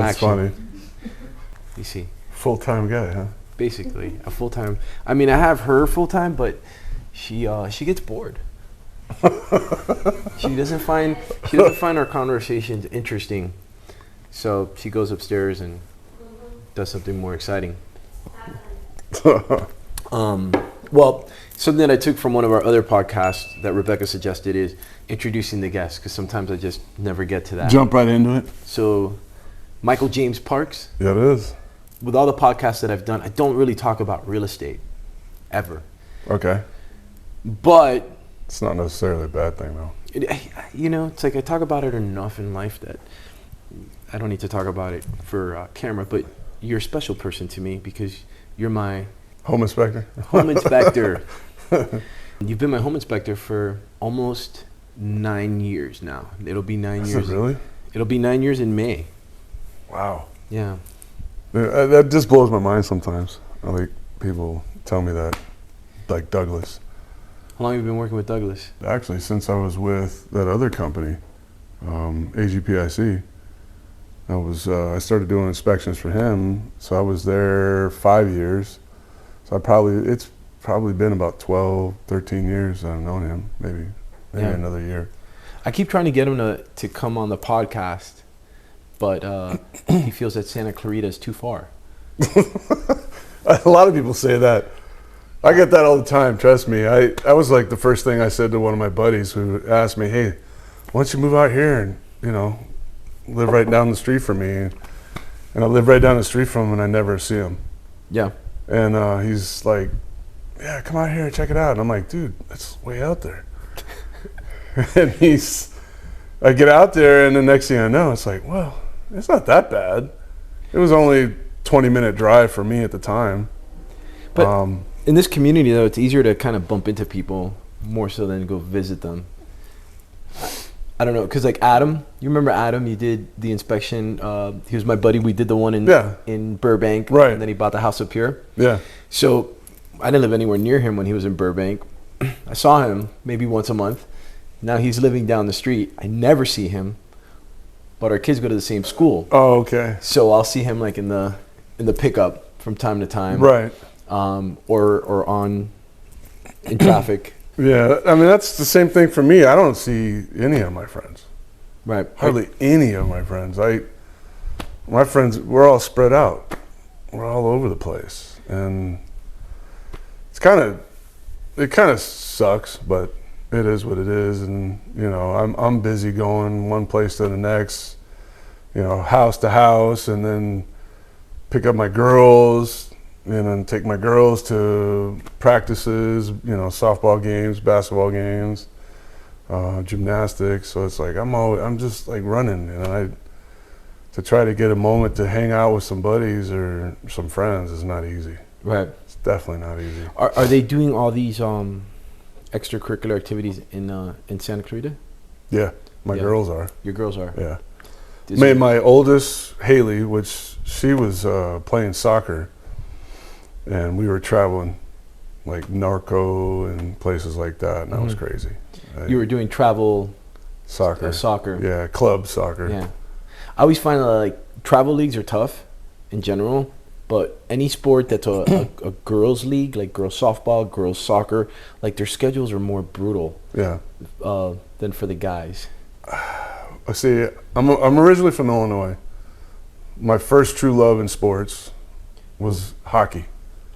That's funny. You see. Full-time guy, huh? Basically, a full-time. I mean, I have her full-time, but she gets bored. She doesn't find our conversations interesting, so she goes upstairs and does something more exciting. Well, something that I took from one of our other podcasts that Rebecca suggested is introducing the guests, because sometimes I just never get to that. Jump right into it. So, Michael James Parks. Yeah, it is. With all the podcasts that I've done, I don't really talk about real estate, ever. Okay. But it's not necessarily a bad thing, though. It's like I talk about it enough in life that I don't need to talk about it for camera. But you're a special person to me because you're my home inspector. Home inspector. You've been my home inspector for almost 9 years now. It'll be 9 years. Is it really? It'll be 9 years in May. Wow. Yeah. That just blows my mind sometimes. Like people tell me that, like Douglas. How long have you been working with Douglas? Actually, since I was with that other company, AGPIC, I started doing inspections for him. So I was there 5 years. So it's probably been about 12, 13 years I've known him, maybe another year. I keep trying to get him to come on the podcast, but he feels that Santa Clarita is too far. A lot of people say that. I get that all the time, trust me. I was like the first thing I said to one of my buddies who asked me, hey, why don't you move out here and, live right down the street from me. And I live right down the street from him and I never see him. Yeah. And he's like, yeah, come out here and check it out. And I'm like, dude, that's way out there. And I get out there and the next thing I know, it's like, well, it's not that bad. It was only 20-minute drive for me at the time. But in this community, though, it's easier to kind of bump into people more so than go visit them. I don't know, because like Adam, you remember Adam? You did the inspection. He was my buddy. We did the one in Burbank. Right. And then he bought the house up here. Yeah. So I didn't live anywhere near him when he was in Burbank. I saw him maybe once a month. Now he's living down the street. I never see him, but our kids go to the same school. Oh, okay. So I'll see him like in the pickup from time to time. Right. Or in traffic. Yeah, I mean, that's the same thing for me. I don't see any of my friends. Right. Hardly any of my friends. My friends, we're all spread out. We're all over the place. And it kind of sucks, but it is what it is. And, I'm busy going one place to the next, house to house, and then pick up my girls, and then take my girls to practices, softball games, basketball games, gymnastics. So it's like I'm just like running, to try to get a moment to hang out with some buddies or some friends is not easy. Right. It's definitely not easy. Are they doing all these extracurricular activities in Santa Clarita? Yeah, my girls are. Your girls are. Yeah. My oldest, Haley, which she was playing soccer. And we were traveling like Narco and places like that, and that was crazy. You were doing travel soccer. Yeah, club soccer. Yeah. I always find that like travel leagues are tough in general, but any sport that's a girls league, like girls softball, girls soccer, like their schedules are more brutal. Yeah. Than for the guys. See, I'm originally from Illinois. My first true love in sports was hockey.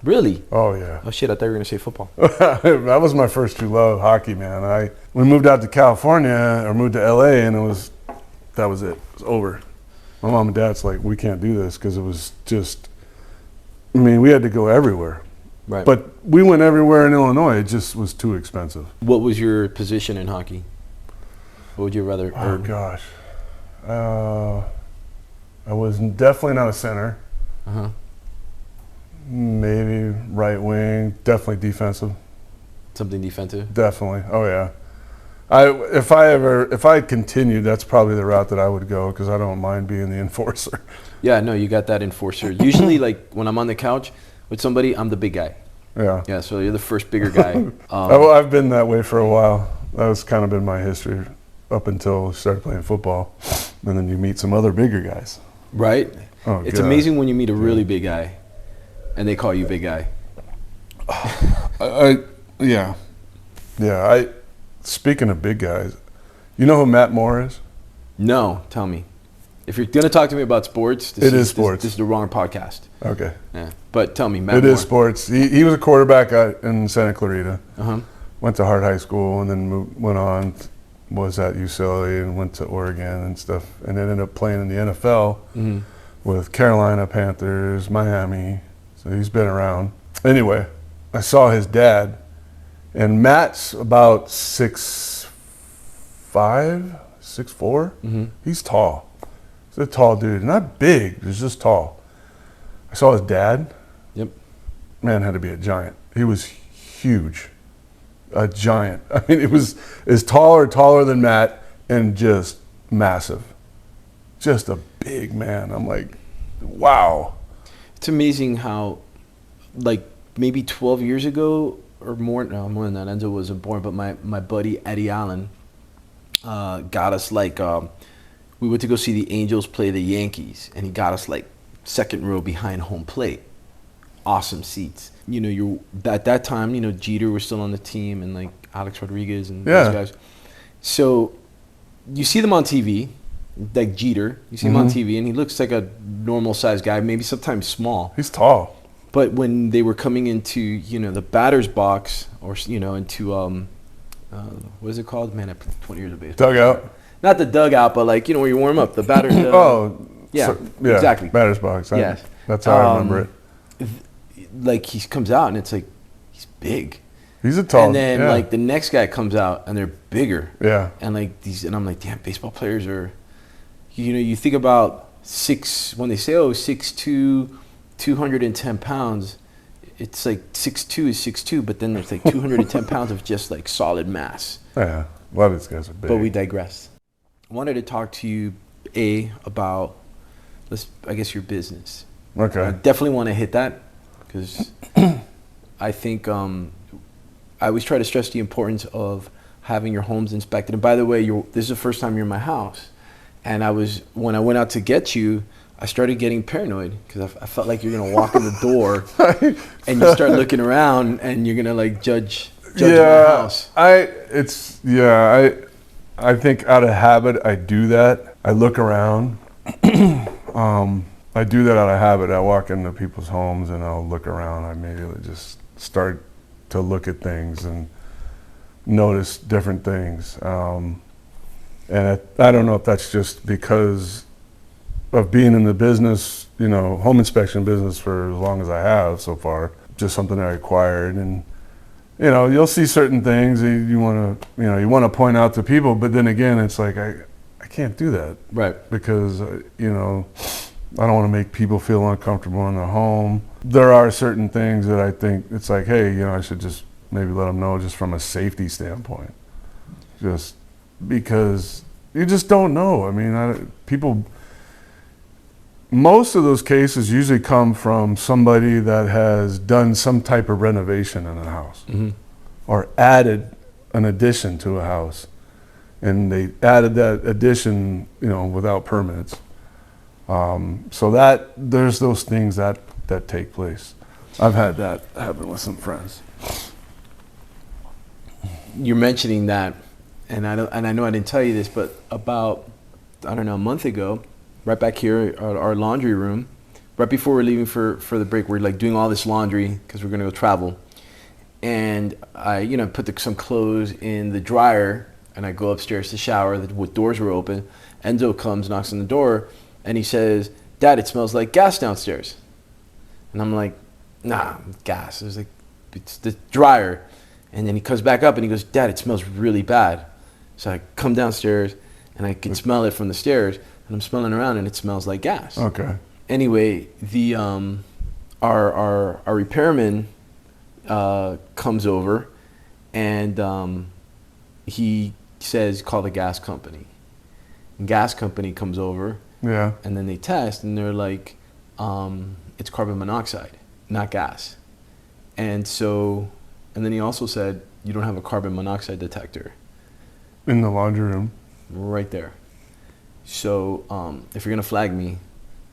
Really? Oh, yeah. Oh, shit, I thought you were going to say football. That was my first true love, hockey, man. We moved out to California, or moved to L.A., and that was it. It was over. My mom and dad's like, we can't do this, because it was just, we had to go everywhere. Right. But we went everywhere in Illinois. It just was too expensive. What was your position in hockey? What would you rather earn? Oh, gosh. I was definitely not a center. Uh-huh. Maybe right wing, definitely defensive. Something defensive? Definitely. Oh yeah. If I continued, that's probably the route that I would go, because I don't mind being the enforcer. Yeah, no, you got that enforcer. Usually, like when I'm on the couch with somebody, I'm the big guy. Yeah. Yeah. So you're the first bigger guy. I've been that way for a while. That's kind of been my history up until I started playing football, and then you meet some other bigger guys. Right? Oh, It's God. amazing when you meet a really big guy and they call you big guy. Yeah. Speaking of big guys, you know who Matt Moore is? No, tell me. If you're going to talk to me about sports, It is sports. This is the wrong podcast. Okay. Yeah. But tell me, Matt It Moore. is sports. He was a quarterback in Santa Clarita. Uh-huh. Went to Hart High School and then went on, was at UCLA and went to Oregon and stuff. And then ended up playing in the NFL with Carolina Panthers, Miami. So he's been around. Anyway, I saw his dad. And Matt's about 6'5", 6'4". He's tall. He's a tall dude. Not big, he's just tall. I saw his dad. Yep. Man had to be a giant. He was huge. A giant. I mean, it was taller than Matt and just massive. Just a big man. I'm like, wow. It's amazing how, like, maybe 12 years ago or more, no, more than that, Enzo wasn't born, but my buddy Eddie Allen got us, like, we went to go see the Angels play the Yankees, and he got us, like, second row behind home plate. Awesome seats. You know, at that time, you know, Jeter was still on the team, and, like, Alex Rodriguez and those guys. So you see them on TV, like Jeter. You see him on TV, and he looks like a normal-sized guy, maybe sometimes small. He's tall. But when they were coming into, you know, the batter's box, or, you know, into, what is it called? Man, I played 20 years of baseball. Dugout. Not the dugout, but, like, you know, where you warm up. The batter's... yeah, exactly. Batter's box. Yes. That's how I remember it. Like, he comes out, and it's like, he's big. He's a tall... And then, like, the next guy comes out, and they're bigger. Yeah. And, like, and I'm like, damn, baseball players are... You know, you think about when they say, 6'2", 210 pounds, it's like 6'2" is 6'2", but then there's like 210 pounds of just like solid mass. Yeah, a lot of these guys are big. But we digress. I wanted to talk to you, about, I guess, your business. Okay. I definitely want to hit that because I think I always try to stress the importance of having your homes inspected. And by the way, this is the first time you're in my house. And when I went out to get you, I started getting paranoid because I felt like you're going to walk in the door and you start looking around and you're going to like judge my house. I think out of habit I do that. I look around. I do that out of habit. I walk into people's homes and I'll look around. I immediately just start to look at things and notice different things. And I don't know if that's just because of being in the business, you know, home inspection business for as long as I have so far, just something I acquired. And, you know, you'll see certain things you want to point out to people, but then again, it's like, I can't do that. Right. Because, you know, I don't want to make people feel uncomfortable in their home. There are certain things that I think it's like, hey, you know, I should just maybe let them know just from a safety standpoint. Just because you just don't know. I mean, most of those cases usually come from somebody that has done some type of renovation in a house or added an addition to a house. And they added that addition, you know, without permits. So there's those things that take place. I've had that happen with some friends. You're mentioning that, and I know I didn't tell you this, but about, I don't know, a month ago, right back here at our laundry room, right before we're leaving for the break, we're like doing all this laundry because we're gonna go travel, and I, you know, put some clothes in the dryer, and I go upstairs to shower. The doors were open. Enzo comes, knocks on the door, and he says, "Dad, it smells like gas downstairs." And I'm like, "Nah, gas." It was like, it's the dryer. And then he comes back up and he goes, "Dad, it smells really bad." So I come downstairs and I can smell it from the stairs, and I'm smelling around and it smells like gas. Okay. Anyway, the our repairman comes over, and he says, "Call the gas company." And gas company comes over. Yeah. And then they test, and they're like, it's carbon monoxide, not gas. And then he also said, "You don't have a carbon monoxide detector." In the laundry room. Right there. So if you're going to flag me,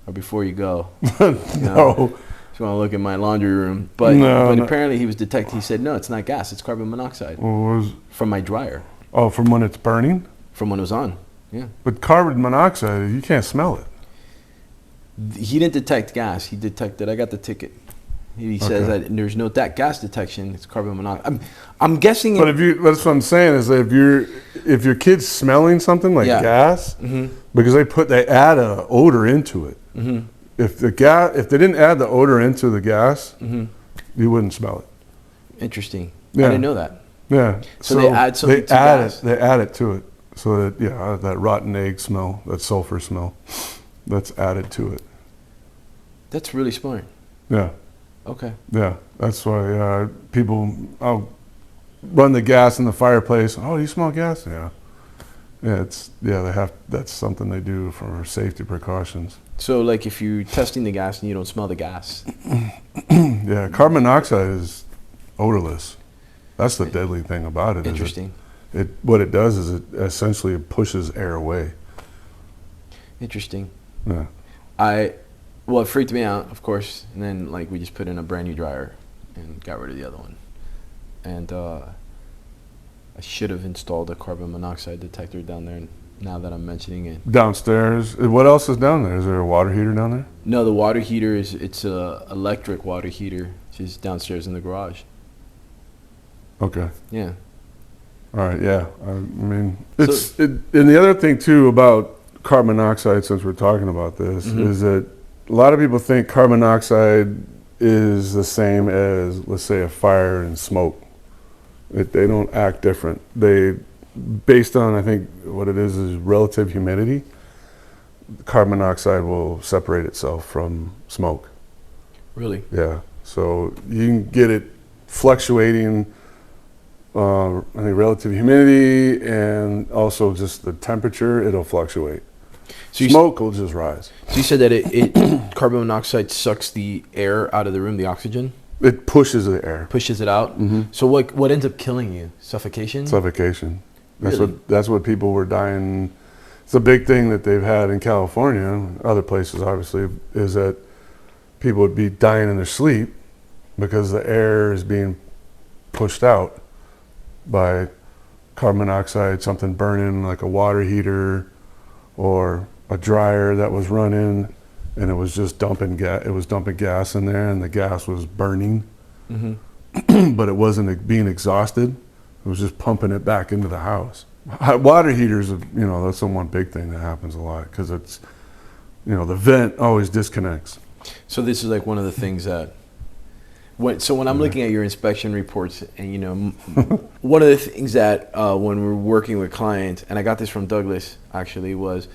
or before you go. No. If you want to look at my laundry room, but apparently he was detected. He said, no, it's not gas, it's carbon monoxide from my dryer. Oh, from when it's burning? From when it was on, yeah. But carbon monoxide, you can't smell it. He didn't detect gas. He detected. I got the ticket. He says that there's no gas detection. It's carbon monoxide. I'm guessing. But that's what I'm saying is that if your kid's smelling something like gas, because they add an odor into it. If they didn't add the odor into the gas, you wouldn't smell it. Interesting. Yeah. I didn't know that. Yeah. So they add something to gas. They add it to it, so that that rotten egg smell, that sulfur smell, that's added to it. That's really smart. Yeah. Okay. Yeah, that's why people. I'll run the gas in the fireplace. Oh, you smell gas? Yeah. Yeah, they have. That's something they do for safety precautions. So, like, if you're testing the gas and you don't smell the gas. Yeah, carbon monoxide is odorless. That's the deadly thing about it. Interesting. What it does is it essentially pushes air away. Interesting. Yeah. Well, it freaked me out, of course, and then like we just put in a brand new dryer and got rid of the other one. And I should have installed a carbon monoxide detector down there. Now that I'm mentioning it. Downstairs. What else is down there? Is there a water heater down there? No, the water heater it's a electric water heater. It's downstairs in the garage. Okay. Yeah. All right. Yeah. I mean, and the other thing too about carbon monoxide, since we're talking about this, is that a lot of people think carbon monoxide is the same as, let's say, a fire and smoke. They don't act different. Based on, I think, what it is relative humidity, carbon monoxide will separate itself from smoke. Really? Yeah. So you can get it fluctuating, I think, relative humidity and also just the temperature, it'll fluctuate. So smoke will just rise. So you said that it carbon monoxide sucks the air out of the room, the oxygen? It pushes the air. Pushes it out? So what ends up killing you? Suffocation? Suffocation. Really? That's what people were dying. It's a big thing that they've had in California, other places obviously, is that people would be dying in their sleep because the air is being pushed out by carbon monoxide, something burning like a water heater or a dryer that was running, and it was just dumping gas. It was dumping gas in there, and the gas was burning, but it wasn't being exhausted. It was just pumping it back into the house. Hot water heaters, that's the one big thing that happens a lot because it's, the vent always disconnects. So this is like one of the things that, when I'm looking at your inspection reports, and one of the things that when we're working with clients, and I got this from Douglas actually, was,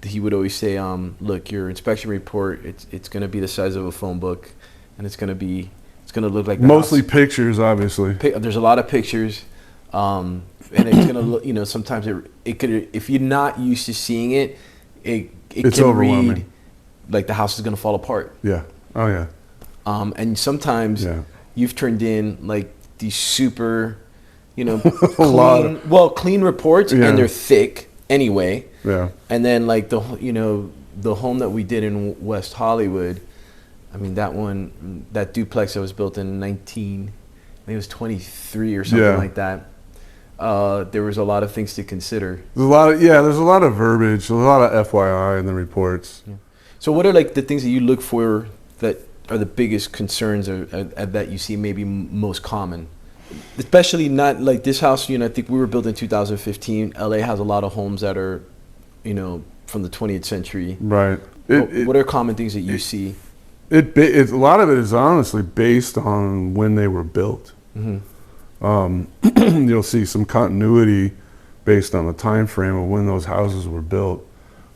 he would always say, look, your inspection report, it's going to be the size of a phone book, and it's going to look like the mostly house. Pictures, obviously. There's a lot of pictures, and it's going to look, sometimes it could, if you're not used to seeing it it's can overwhelming. read like the house is going to fall apart. Yeah. Oh yeah. And sometimes you've turned in like these super, clean reports, and they're thick anyway. Yeah. And then like the home that we did in West Hollywood, I mean that duplex that was built in I think it was 23 or something like that. There was a lot of things to consider. There's a lot of verbiage, a lot of FYI in the reports. Yeah. So what are like the things that you look for that are the biggest concerns that you see maybe most common? Especially not like this house, I think we were built in 2015. LA has a lot of homes that are, from the 20th century. Right. What are common things that you see? A lot of it is honestly based on when they were built. You'll see some continuity based on the time frame of when those houses were built.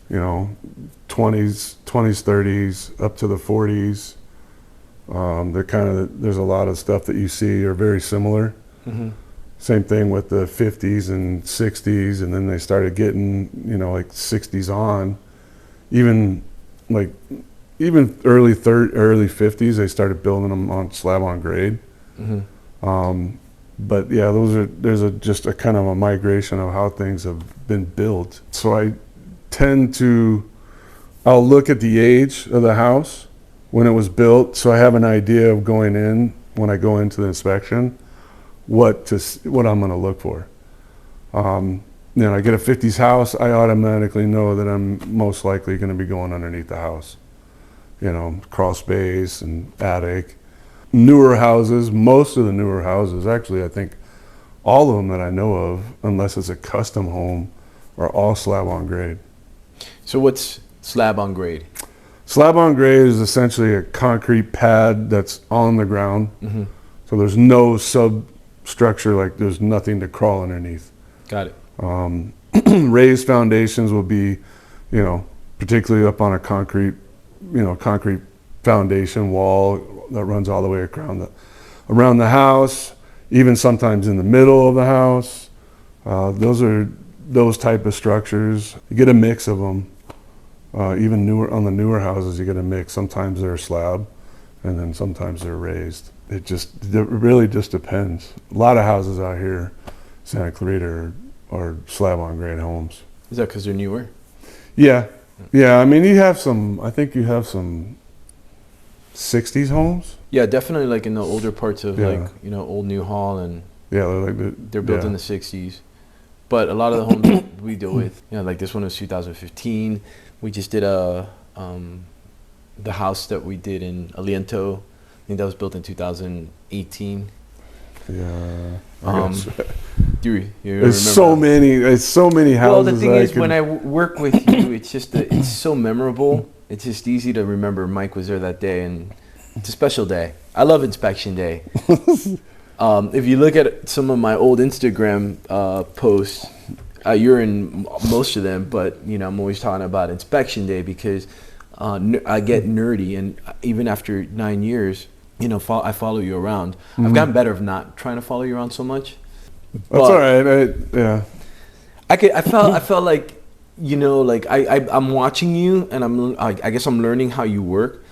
20s, 30s, up to the 40s. There's a lot of stuff that you see are very similar. Same thing with the 50s and 60s, and then they started getting, like 60s on. Even early 50s, they started building them on slab on grade. But yeah, there's just a kind of a migration of how things have been built. So I tend to I'll look at the age of the house when it was built, so I have an idea of going in when I go into the inspection, what I'm going to look for. I get a 50s house, I automatically know that I'm most likely going to be going underneath the house. Crawl space and attic. Newer houses, most of the newer houses, actually, I think all of them that I know of, unless it's a custom home, are all slab on grade. So what's slab on grade? Slab on grade is essentially a concrete pad that's on the ground. Mm-hmm. So there's no substructure, like there's nothing to crawl underneath. Got it. Raised foundations will be, particularly up on a concrete foundation wall that runs all the way around the house, even sometimes in the middle of the house. Those are those type of structures. You get a mix of them. Even on the newer houses, you get a mix. Sometimes they're slab, and then sometimes they're raised. It really just depends. A lot of houses out here, Santa Clarita, are slab on grade homes. Is that because they're newer? Yeah. I mean, I think you have some 60s homes. Yeah, definitely like in the older parts of Old New Hall, and they're built in the 60s. But a lot of the homes that we deal with, like this one was 2015. We just did the house that we did in Aliento. I think that was built in 2018. Yeah. Do you There's so many houses. Well, the thing is, when I work with you, it's just it's so memorable. It's just easy to remember. Mike was there that day, and it's a special day. I love inspection day. If you look at some of my old Instagram posts, you're in most of them, but I'm always talking about inspection day because I get nerdy, and even after 9 years, I follow you around. Mm-hmm. I've gotten better of not trying to follow you around so much. That's all right. I felt like I'm watching you, and I guess I'm learning how you work,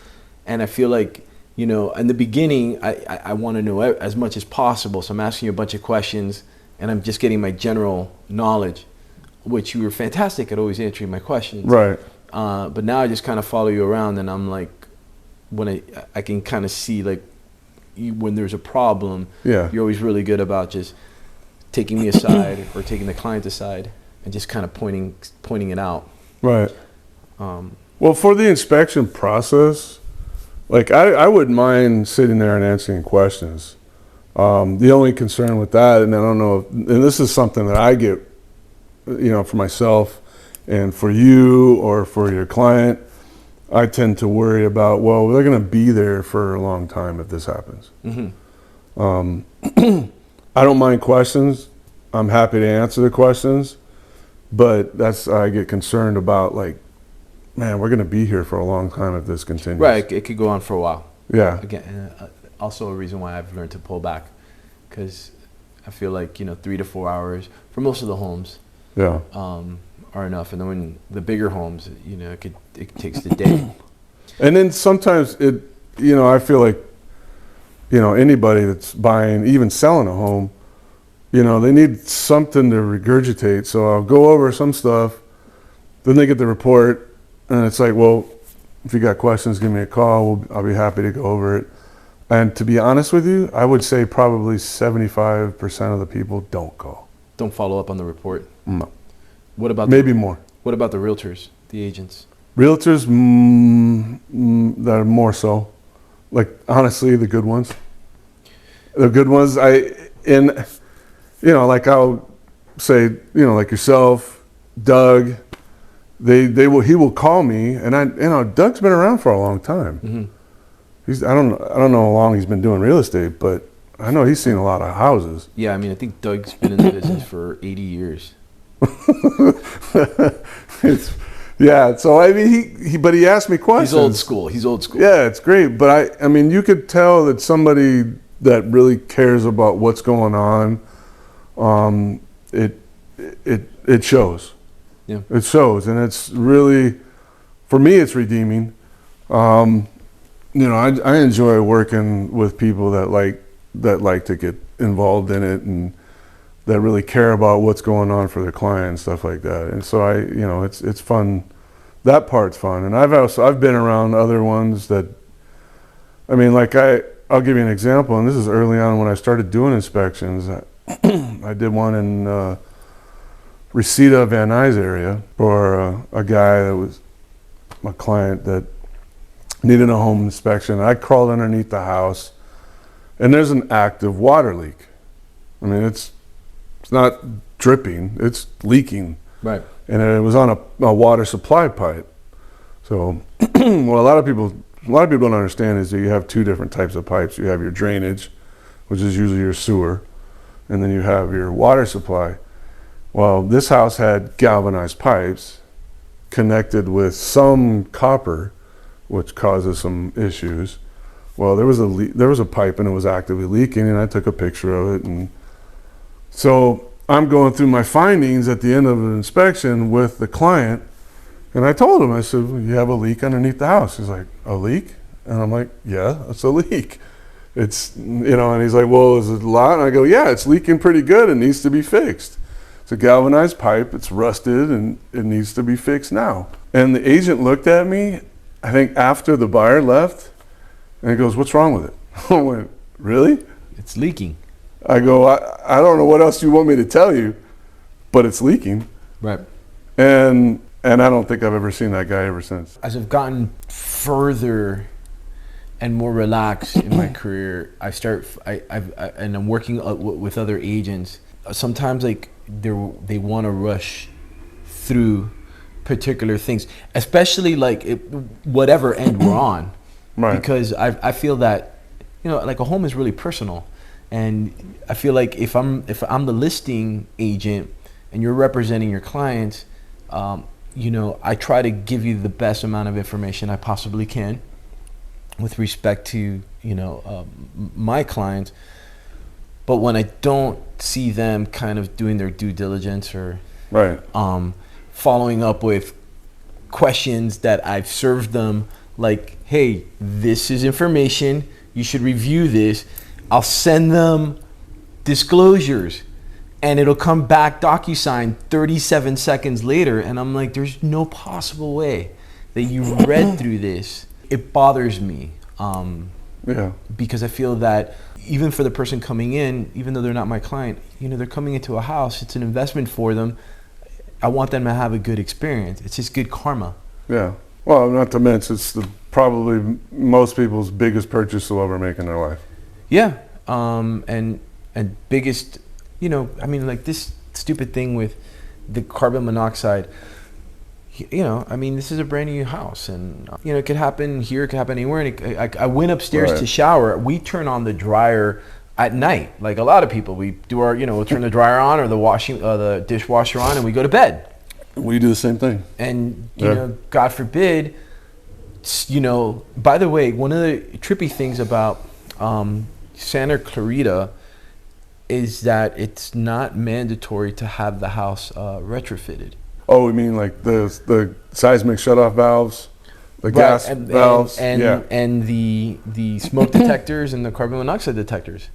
and I feel like in the beginning I want to know as much as possible, so I'm asking you a bunch of questions, and I'm just getting my general knowledge, which you were fantastic at always answering my questions. Right. But now I just kind of follow you around, and I'm like, when I can kind of see like when there's a problem, you're always really good about just taking me aside or taking the client aside and just kind of pointing it out. Right. Well, for the inspection process, like I wouldn't mind sitting there and answering questions. The only concern with that, and I don't know, and this is something that I get, for myself and for you or for your client, I tend to worry about, well, they're going to be there for a long time if this happens. Mm-hmm. I don't mind questions. I'm happy to answer the questions, but I get concerned about, like, man, we're going to be here for a long time if this continues. Right, it could go on for a while. Yeah. Again, also a reason why I've learned to pull back, because I feel like 3 to 4 hours for most of the homes. Yeah. Are enough, and then when the bigger homes, it takes the day. And then sometimes I feel like, anybody that's buying, even selling a home, they need something to regurgitate. So I'll go over some stuff, then they get the report, and it's like, well, if you got questions, give me a call. I'll be happy to go over it. And to be honest with you, I would say probably 75% of the people don't call. Don't follow up on the report? No. What about maybe more? What about the realtors, the agents? Realtors, that are more so. Like, honestly, the good ones. The good ones, like I'll say, like yourself, Doug, he will call me, and Doug's been around for a long time. Mm-hmm. I don't know how long he's been doing real estate, but I know he's seen a lot of houses. Yeah, I mean, I think Doug's been in the business for 80 years. So I mean, but he asked me questions. He's old school. Yeah, it's great, but I mean, you could tell that somebody that really cares about what's going on. It shows. Yeah, it shows, and it's really, for me, it's redeeming. I enjoy working with people that like to get involved in it and that really care about what's going on for their client and stuff like that. And so it's fun that part's fun. And I've been around other ones that, I mean, like I'll give you an example, and this is early on when I started doing inspections. I did one in Reseda, Van Nuys area for a guy that was my client that needed a home inspection. I crawled underneath the house, and there's an active water leak. I mean, it's not dripping, it's leaking. Right. And it was on a water supply pipe. So what a lot of people don't understand is that you have two different types of pipes. You have your drainage, which is usually your sewer, and then you have your water supply. Well, this house had galvanized pipes connected with some copper, which causes some issues. Well, there was a pipe and it was actively leaking, and I took a picture of it. And so I'm going through my findings at the end of an inspection with the client, and I told him, I said, well, you have a leak underneath the house. He's like, a leak? And I'm like, yeah, it's a leak. It's, and he's like, well, is it a lot? And I go, yeah, it's leaking pretty good. It needs to be fixed. It's a galvanized pipe. It's rusted, and it needs to be fixed now. And the agent looked at me, I think after the buyer left, and he goes, what's wrong with it? I went, really? It's leaking. I go, I don't know what else you want me to tell you, but it's leaking. Right. And I don't think I've ever seen that guy ever since. As I've gotten further and more relaxed in my career, and I'm working with other agents. Sometimes like they want to rush through particular things, especially like whatever end we're on, Right? Because I feel that like a home is really personal, and I feel like if I'm the listing agent and you're representing your clients, I try to give you the best amount of information I possibly can with respect to my clients. But when I don't see them kind of doing their due diligence or Right. Following up with questions that I've served them, like, hey, this is information, you should review this, I'll send them disclosures, and it'll come back DocuSign 37 seconds later, and I'm like, there's no possible way that you read through this. It bothers me. Because I feel that even for the person coming in, even though they're not my client, they're coming into a house, it's an investment for them. I want them to have a good experience. It's just good karma. Yeah. Well, not to mention, it's probably most people's biggest purchase they'll ever make in their life. Yeah. And biggest, like this stupid thing with the carbon monoxide. This is a brand new house, and it could happen here, it could happen anywhere. And I went upstairs to shower. We turn on the dryer at night, like a lot of people. We do our, we'll turn the dryer on or the dishwasher on, and we go to bed. We do the same thing. And God forbid, by the way, one of the trippy things about Santa Clarita is that it's not mandatory to have the house retrofitted. Oh, you mean like the seismic shutoff valves, the gas valves, and the smoke detectors and the carbon monoxide detectors.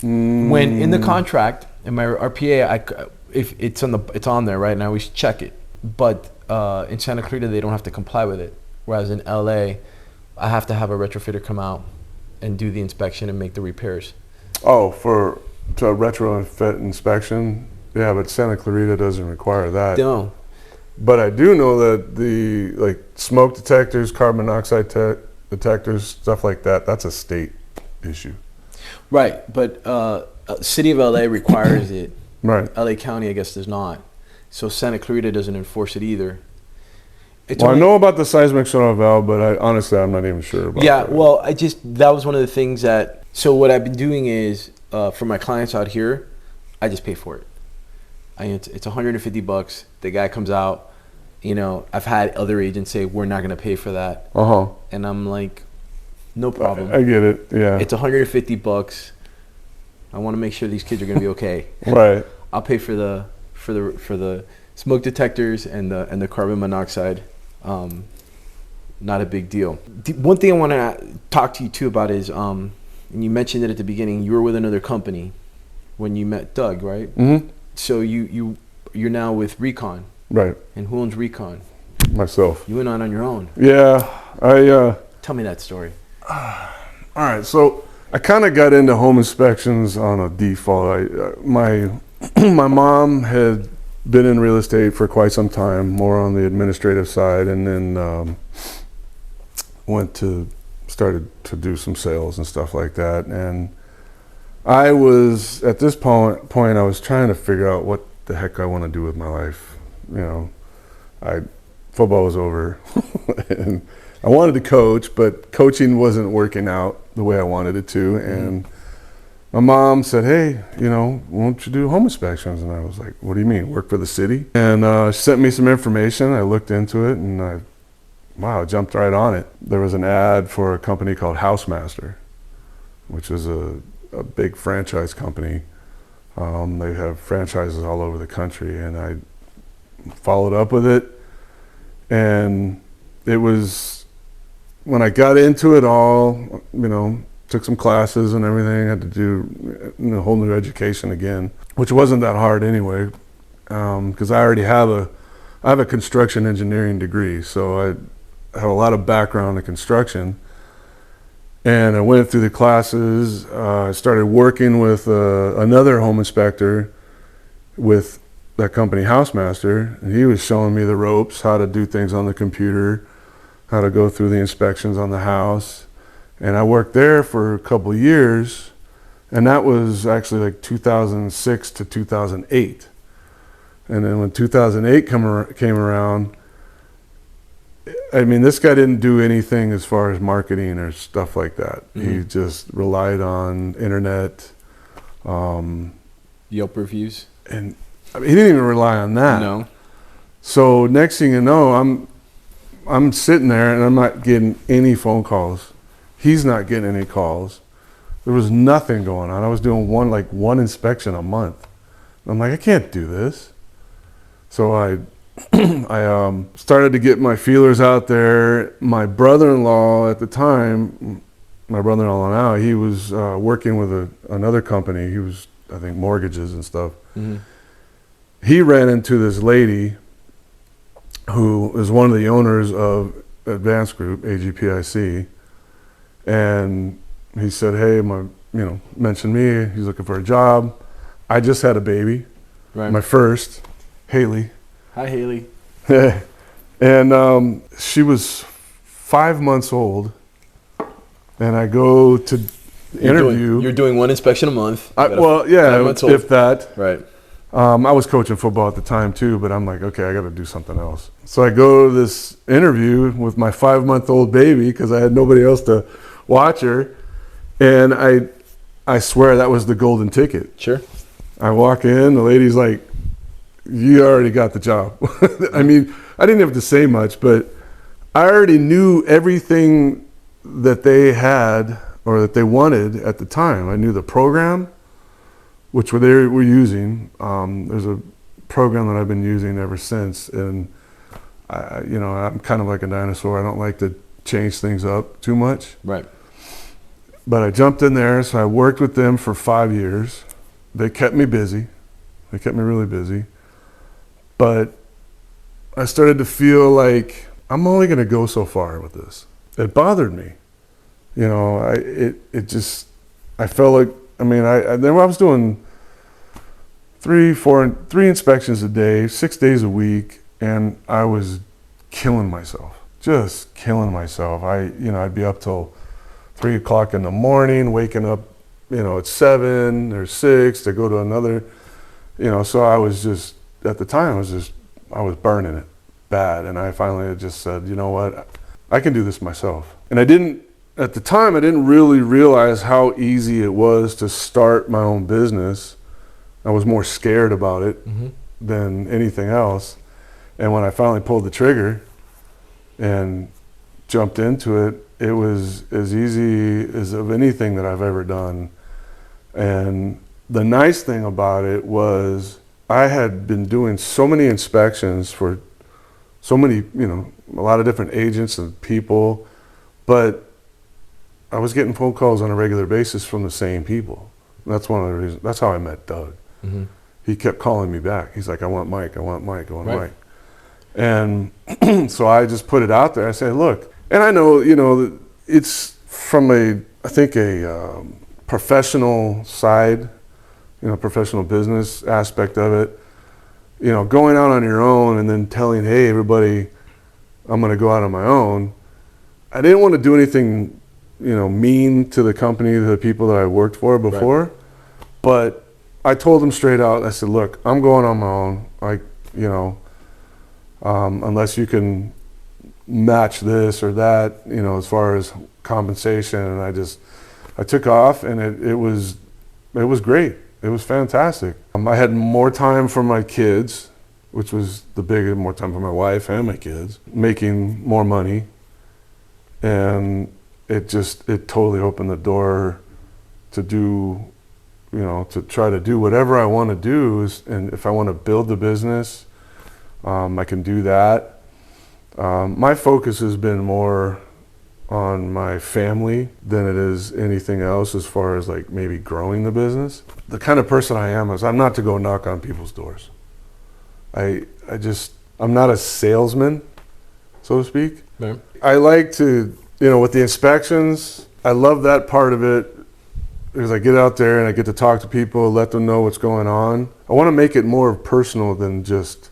When in the contract, in my RPA, if it's on there, right? And I always check it. But in Santa Clarita, they don't have to comply with it. Whereas in LA, I have to have a retrofitter come out and do the inspection and make the repairs. Oh, to a retrofit inspection. Yeah, but Santa Clarita doesn't require that. No. But I do know that the smoke detectors, carbon monoxide detectors, stuff like that, that's a state issue. Right, but City of LA requires it. Right. LA County, I guess, does not. So Santa Clarita doesn't enforce it either. I know about the seismic shutoff valve, but honestly, I'm not even sure about that. Yeah, well, that was one of the things that, so what I've been doing is, for my clients out here, I just pay for it. It's $150. The guy comes out. I've had other agents say we're not going to pay for that. And I'm like, no problem. I get it. Yeah. It's $150. I want to make sure these kids are going to be okay. Right. I'll pay for the smoke detectors and the carbon monoxide. Not a big deal. One thing I want to talk to you too about is, and you mentioned it at the beginning, you were with another company when you met Doug, right? Mm-hmm. So you're now with Recon. Right. And who owns Recon? myself. You went on your own. Yeah, Tell me that story. all right, so I kind of got into home inspections on a default. My my mom had been in real estate for quite some time, more on the administrative side, and then started to do some sales and stuff like that. And I was at this point I was trying to figure out what the heck I want to do with my life. Football was over, and I wanted to coach, but coaching wasn't working out the way I wanted it to. And my mom said, "Hey, won't you do home inspections?" And I was like, "What do you mean, work for the city?" And she sent me some information. I looked into it, and I jumped right on it. There was an ad for a company called Housemaster, which is a big franchise company. They have franchises all over the country, and I followed up with it. And it was, when I got into it all, took some classes and everything, had to do a whole new education again, which wasn't that hard anyway, because I already have a construction engineering degree, so I have a lot of background in construction. And I went through the classes. I started working with another home inspector with that company, Housemaster, and he was showing me the ropes, how to do things on the computer, how to go through the inspections on the house. And I worked there for a couple of years, and that was actually like 2006 to 2008. And then when 2008 came around, this guy didn't do anything as far as marketing or stuff like that. He just relied on internet. Yelp reviews? And he didn't even rely on that. No. So next thing you know, I'm sitting there and I'm not getting any phone calls. He's not getting any calls. There was nothing going on. I was doing one inspection a month. I'm like, I can't do this. So I started to get my feelers out there. My brother-in-law at the time, my brother-in-law now, he was working with another company. He was, I think, mortgages and stuff. Mm-hmm. He ran into this lady who is one of the owners of Advanced Group, AGPIC, and he said, "Hey, mentioned me. He's looking for a job. I just had a baby, right. My first, Haley." Hi, Haley. And she was 5 months old, and I go to interview. You're doing one inspection a month. If that. Right. I was coaching football at the time too, but I'm like, okay, I got to do something else. So I go to this interview with my 5-month-old baby because I had nobody else to watch her, and I swear that was the golden ticket. Sure. I walk in, the lady's like, "You already got the job." I didn't have to say much, but I already knew everything that they had or that they wanted at the time. I knew the program, which they were using. There's a program that I've been using ever since, and I'm kind of like a dinosaur. I don't like to change things up too much. Right. But I jumped in there, so I worked with them for 5 years. They kept me busy. They kept me really busy. But I started to feel like I'm only going to go so far with this. It bothered me. I felt like, I was doing three inspections a day, 6 days a week, and I was killing myself, just killing myself. I'd be up till 3 o'clock in the morning, waking up, at 7 or 6 to go to another, so I was just, at the time, I was burning it bad. And I finally just said, you know what, I can do this myself. And at the time, I didn't really realize how easy it was to start my own business. I was more scared about it than anything else. And when I finally pulled the trigger and jumped into it, it was as easy as of anything that I've ever done. And the nice thing about it was I had been doing so many inspections for so many, a lot of different agents and people, but I was getting phone calls on a regular basis from the same people. That's one of the reasons. That's how I met Doug. Mm-hmm. He kept calling me back. He's like, "I want Mike. I want Mike. I want Mike." And so I just put it out there. I say, look, and I know, it's from I think a professional side, professional business aspect of it, going out on your own and then telling, hey, everybody, I'm going to go out on my own. I didn't want to do anything, mean to the company, to the people that I worked for before. Right. But I told them straight out, I said, look, I'm going on my own. Unless you can match this or that, as far as compensation. And I took off, and it was great. It was fantastic. I had more time for my kids, which was more time for my wife and my kids, making more money. And it totally opened the door to do, to try to do whatever I want to do. And if I want to build the business, I can do that. My focus has been more on my family than it is anything else as far as like maybe growing the business. The kind of person I am is I'm not to go knock on people's doors. I'm not a salesman, so to speak. Right. I like to, with the inspections, I love that part of it because I get out there and I get to talk to people, let them know what's going on. I want to make it more personal than just,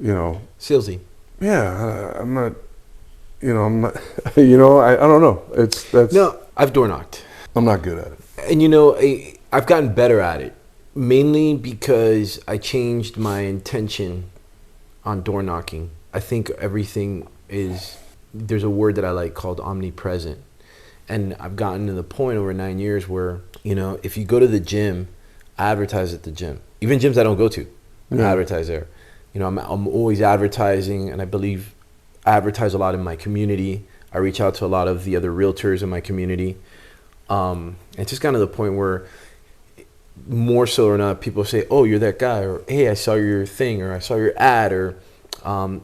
salesy. Yeah, I'm not, I don't know. No, I've door knocked. I'm not good at it. And I've gotten better at it, mainly because I changed my intention on door knocking. I think there's a word that I like called omnipresent. And I've gotten to the point over 9 years where, if you go to the gym, I advertise at the gym. Even gyms I don't go to, I advertise there. I'm always advertising, and I believe I advertise a lot in my community. I reach out to a lot of the other realtors in my community. It's just gotten to the point where, more so or not, people say, oh, you're that guy, or hey, I saw your thing, or I saw your ad, or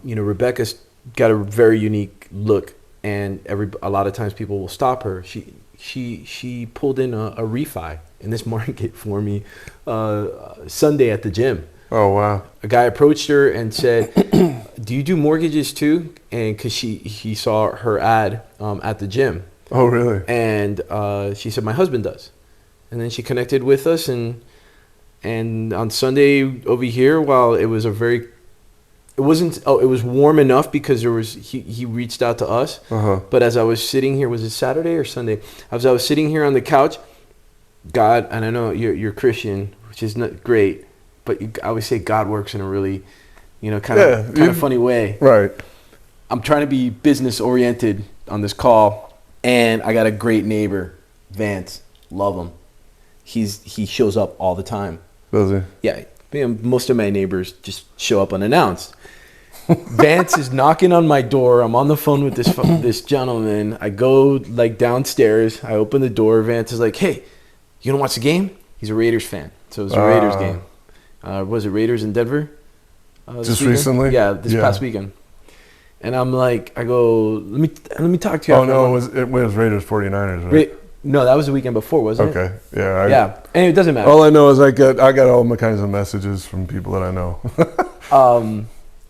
Rebecca's got a very unique look, and a lot of times people will stop her. She pulled in a refi in this market for me Sunday at the gym. Oh, wow. A guy approached her and said, do you do mortgages too? And because he saw her ad at the gym. Oh, really? And she said, my husband does. And then she connected with us, and on Sunday over here, while it was it was warm enough because he reached out to us. Uh-huh. But as I was sitting here, was it Saturday or Sunday? As I was sitting here on the couch, God, and I know you're Christian, which is not great, but I always say God works in a really, kind of funny way. Right. I'm trying to be business oriented on this call, and I got a great neighbor, Vance. Love him. He shows up all the time. Does he? Yeah. Most of my neighbors just show up unannounced. Vance is knocking on my door. I'm on the phone with this gentleman. I go downstairs. I open the door. Vance is like, "Hey, you gonna watch the game?" He's a Raiders fan, so it was a Raiders game. Was it Raiders in Denver? Just recently? Yeah, this past weekend. And I'm like, I go, let me talk to you. Oh no, it was Raiders 49ers, right? No, that was the weekend before, wasn't it? Okay, yeah. Yeah, and it doesn't matter. All I know is I got all kinds of messages from people that I know.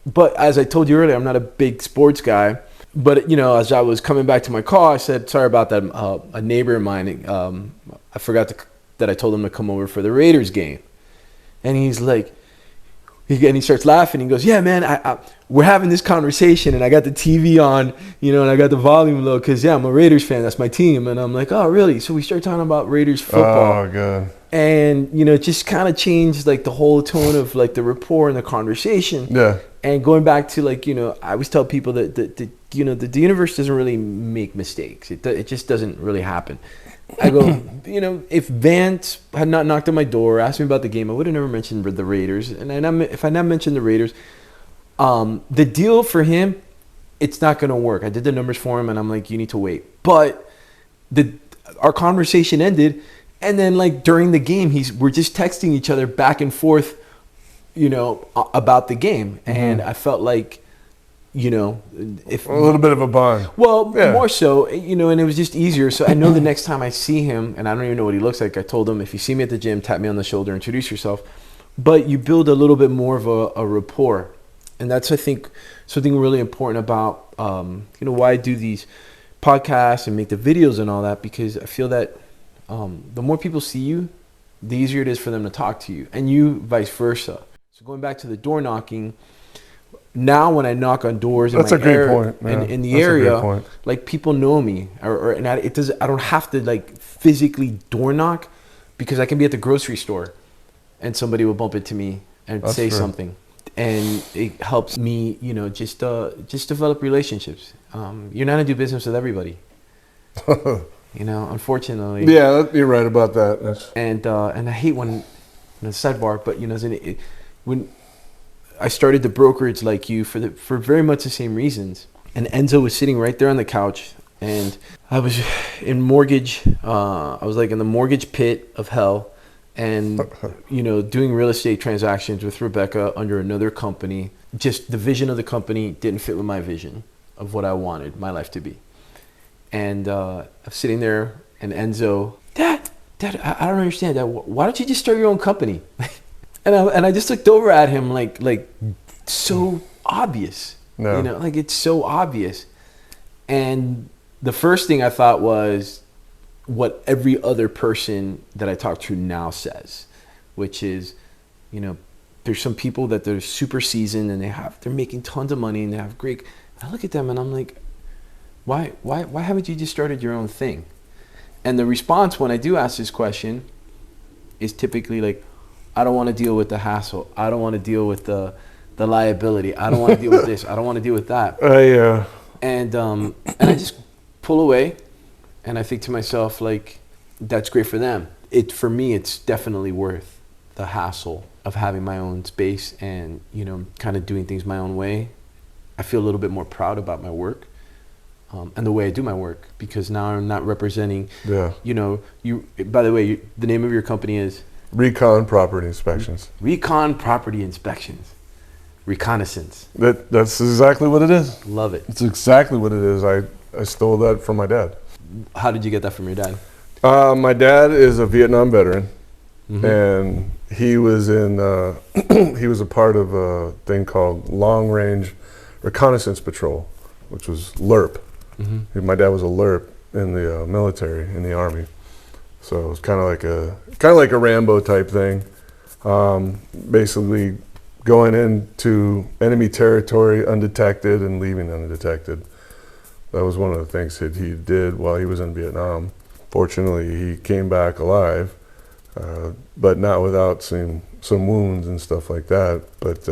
But as I told you earlier, I'm not a big sports guy. But as I was coming back to my car, I said, "Sorry about that." A neighbor of mine, I forgot that I told him to come over for the Raiders game, and he's like, he starts laughing. He goes, "Yeah, man, we're having this conversation, and I got the TV on, and I got the volume low because I'm a Raiders fan. That's my team." And I'm like, "Oh, really?" So we start talking about Raiders football. Oh, God. And it just kind of changed the whole tone of the rapport and the conversation. Yeah. And going back to I always tell people that the universe doesn't really make mistakes. It just doesn't really happen. I go, if Vance had not knocked on my door, asked me about the game, I would have never mentioned the Raiders. And if I not mentioned the Raiders, the deal for him, it's not going to work. I did the numbers for him, and I'm like, you need to wait. But our conversation ended, and then during the game, we're just texting each other back and forth, about the game. Mm-hmm. And I felt like, if a little bit of a bond. Well, yeah. More so, and it was just easier. So I know the next time I see him, and I don't even know what he looks like. I told him, if you see me at the gym, tap me on the shoulder, introduce yourself. But you build a little bit more of a rapport. And that's, I think, something really important about, why I do these podcasts and make the videos and all that, because I feel that the more people see you, the easier it is for them to talk to you, and you vice versa. So going back to the door knocking, now when I knock on doors in That's my a great area, point. Yeah, in the that's a great area, point. like people know me, I don't have to like physically door knock, because I can be at the grocery store and somebody will bump into me and That's say true. something, and it helps me, just develop relationships. You're not gonna do business with everybody, unfortunately. Yeah, you're right about that. And I hate when sidebar, but when I started the brokerage like you for very much the same reasons. And Enzo was sitting right there on the couch, and I was in mortgage. I was like in the mortgage pit of hell, and doing real estate transactions with Rebecca under another company. Just the vision of the company didn't fit with my vision of what I wanted my life to be. And I'm sitting there, and Enzo, Dad, I don't understand that. Why don't you just start your own company? And I just looked over at him like so obvious, No. like it's so obvious. And the first thing I thought was what every other person that I talk to now says, which is, there's some people that they're super seasoned and they're making tons of money and they have great. I look at them and I'm like, why haven't you just started your own thing? And the response when I do ask this question is typically like, I don't want to deal with the hassle. I don't want to deal with the liability. I don't want to deal with this. I don't want to deal with that. And I just pull away, and I think to myself, like, that's great for them. For me, it's definitely worth the hassle of having my own space and, kind of doing things my own way. I feel a little bit more proud about my work and the way I do my work, because now I'm not representing, you, by the way, the name of your company is? Recon Property Inspections. Recon Property Inspections. Reconnaissance. That's exactly what it is. Love it. It's exactly what it is. I stole that from my dad. How did you get that from your dad? My dad is a Vietnam veteran, Mm-hmm. and he was he was a part of a thing called Long Range Reconnaissance Patrol, which was LRP. Mm-hmm. My dad was a LRP in the military, in the Army. So it was kind of like a Rambo type thing. Basically going into enemy territory undetected and leaving undetected. That was one of the things that he did while he was in Vietnam. Fortunately, he came back alive, but not without some wounds and stuff like that. But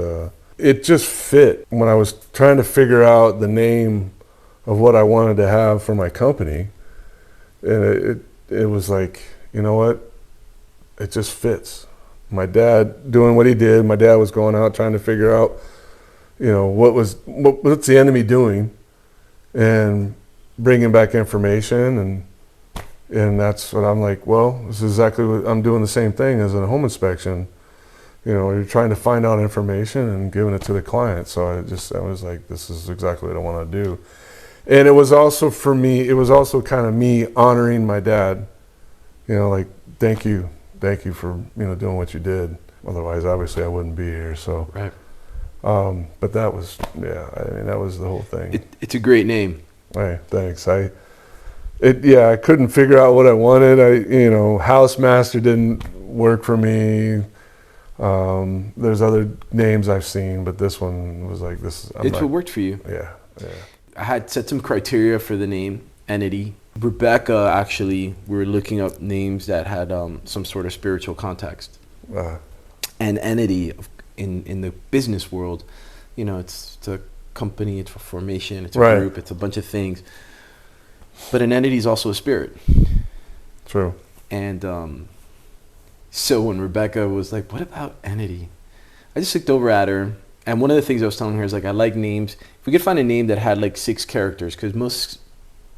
it just fit. When I was trying to figure out the name of what I wanted to have for my company, and it was like, you know what? It just fits. My dad doing what he did. My dad was going out trying to figure out, what's the enemy doing, and bringing back information, and that's what I'm like. Well, this is exactly what I'm doing. The same thing as a home inspection. You're trying to find out information and giving it to the client. So I was like, this is exactly what I want to do. And it was also for me. It was also kind of me honoring my dad. Like, thank you for doing what you did. Otherwise, obviously, I wouldn't be here. So, right. But that was that was the whole thing. It's a great name. Hey, thanks. I couldn't figure out what I wanted. Housemaster didn't work for me. There's other names I've seen, but this one was like this. It's what worked for you. Yeah. I had set some criteria for the name entity. Rebecca, actually, we were looking up names that had some sort of spiritual context. And entity in the business world, it's a company, it's a formation, it's a group, it's a bunch of things. But an entity is also a spirit. True. And so when Rebecca was like, what about entity? I just looked over at her, and one of the things I was telling her is like, I like names. If we could find a name that had like 6 characters, because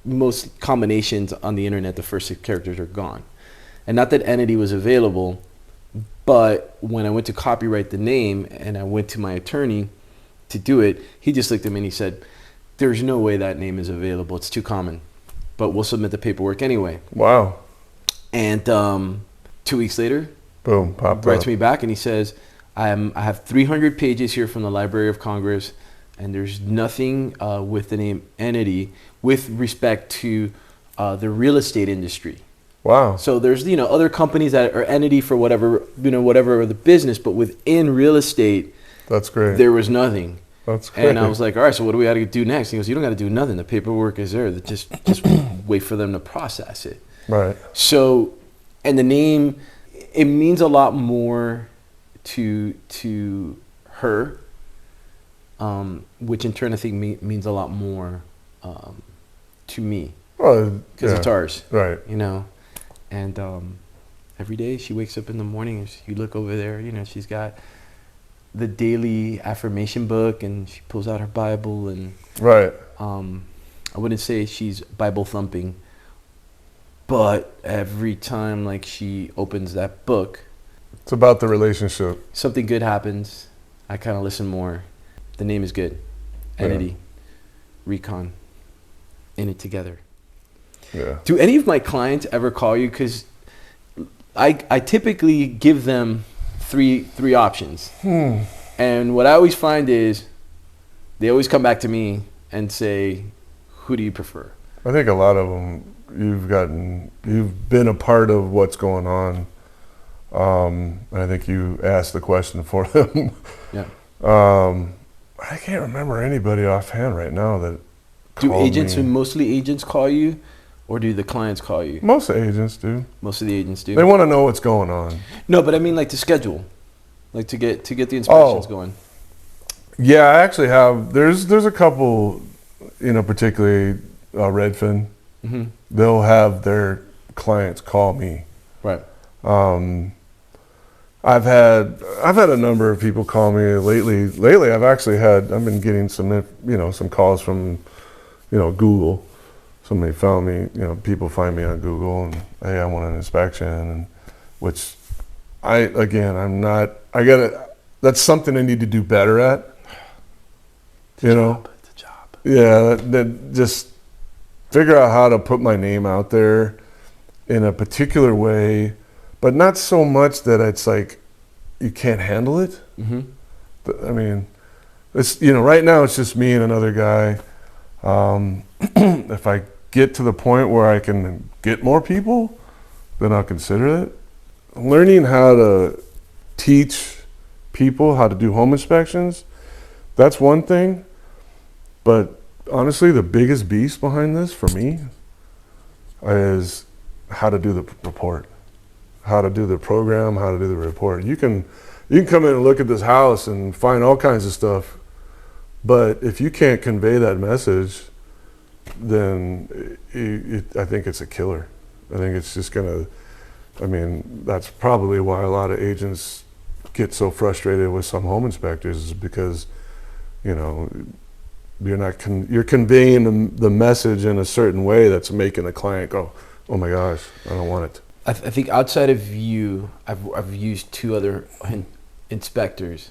most combinations on the internet, the first 6 characters are gone. And not that entity was available, but when I went to copyright the name and I went to my attorney to do it, he just looked at me and he said, there's no way that name is available. It's too common, but we'll submit the paperwork anyway. Wow. And 2 weeks later, boom, popped writes up. me back and he says, I have 300 pages here from the Library of Congress, and there's nothing with the name entity with respect to the real estate industry. Wow. So there's, other companies that are entity for whatever the business, but within real estate, That's great. there was nothing. That's great. And I was like, all right, so what do we got to do next? He goes, you don't got to do nothing. The paperwork is there. Just wait for them to process it. Right. So, and the name, it means a lot more to her, which in turn I think means a lot more to me. Well, because it's ours. Right. And every day she wakes up in the morning and you look over there, she's got the daily affirmation book and she pulls out her Bible and right. I wouldn't say she's Bible thumping, but every time like she opens that book, it's about the relationship. Something good happens. I kind of listen more. The name is good. Entity, Recon, in it together. Yeah. Do any of my clients ever call you? Because I typically give them three options. And what I always find is they always come back to me and say, who do you prefer? I think a lot of them, you've been a part of what's going on. I think you asked the question for them. Yeah. I can't remember anybody offhand right now that do called agents me. and mostly agents call you, or do the clients call you? Most agents do. Most of the agents do. They want to know what's going on. No, but I mean like to schedule, like to get the inspections going. Yeah, I actually have. There's a couple, particularly Redfin. Mm-hmm. They'll have their clients call me. Right. I've had a number of people call me lately. Lately, I've been getting some calls from, Google. Somebody found me, people find me on Google and, hey, I want an inspection, and which that's something I need to do better at. It's a job. Yeah, that just figure out how to put my name out there in a particular way, but not so much that it's like you can't handle it. Mm-hmm. I mean, it's right now it's just me and another guy. If I get to the point where I can get more people, then I'll consider it. Learning how to teach people how to do home inspections, that's one thing. But honestly, the biggest beast behind this for me is how to do the report, how to do the program, how to do the report. You can come in and look at this house and find all kinds of stuff, but if you can't convey that message, then I think it's a killer. I think it's just that's probably why a lot of agents get so frustrated with some home inspectors, is because, you're conveying the message in a certain way that's making the client go, oh my gosh, I don't want it. I think outside of you, I've used two other inspectors.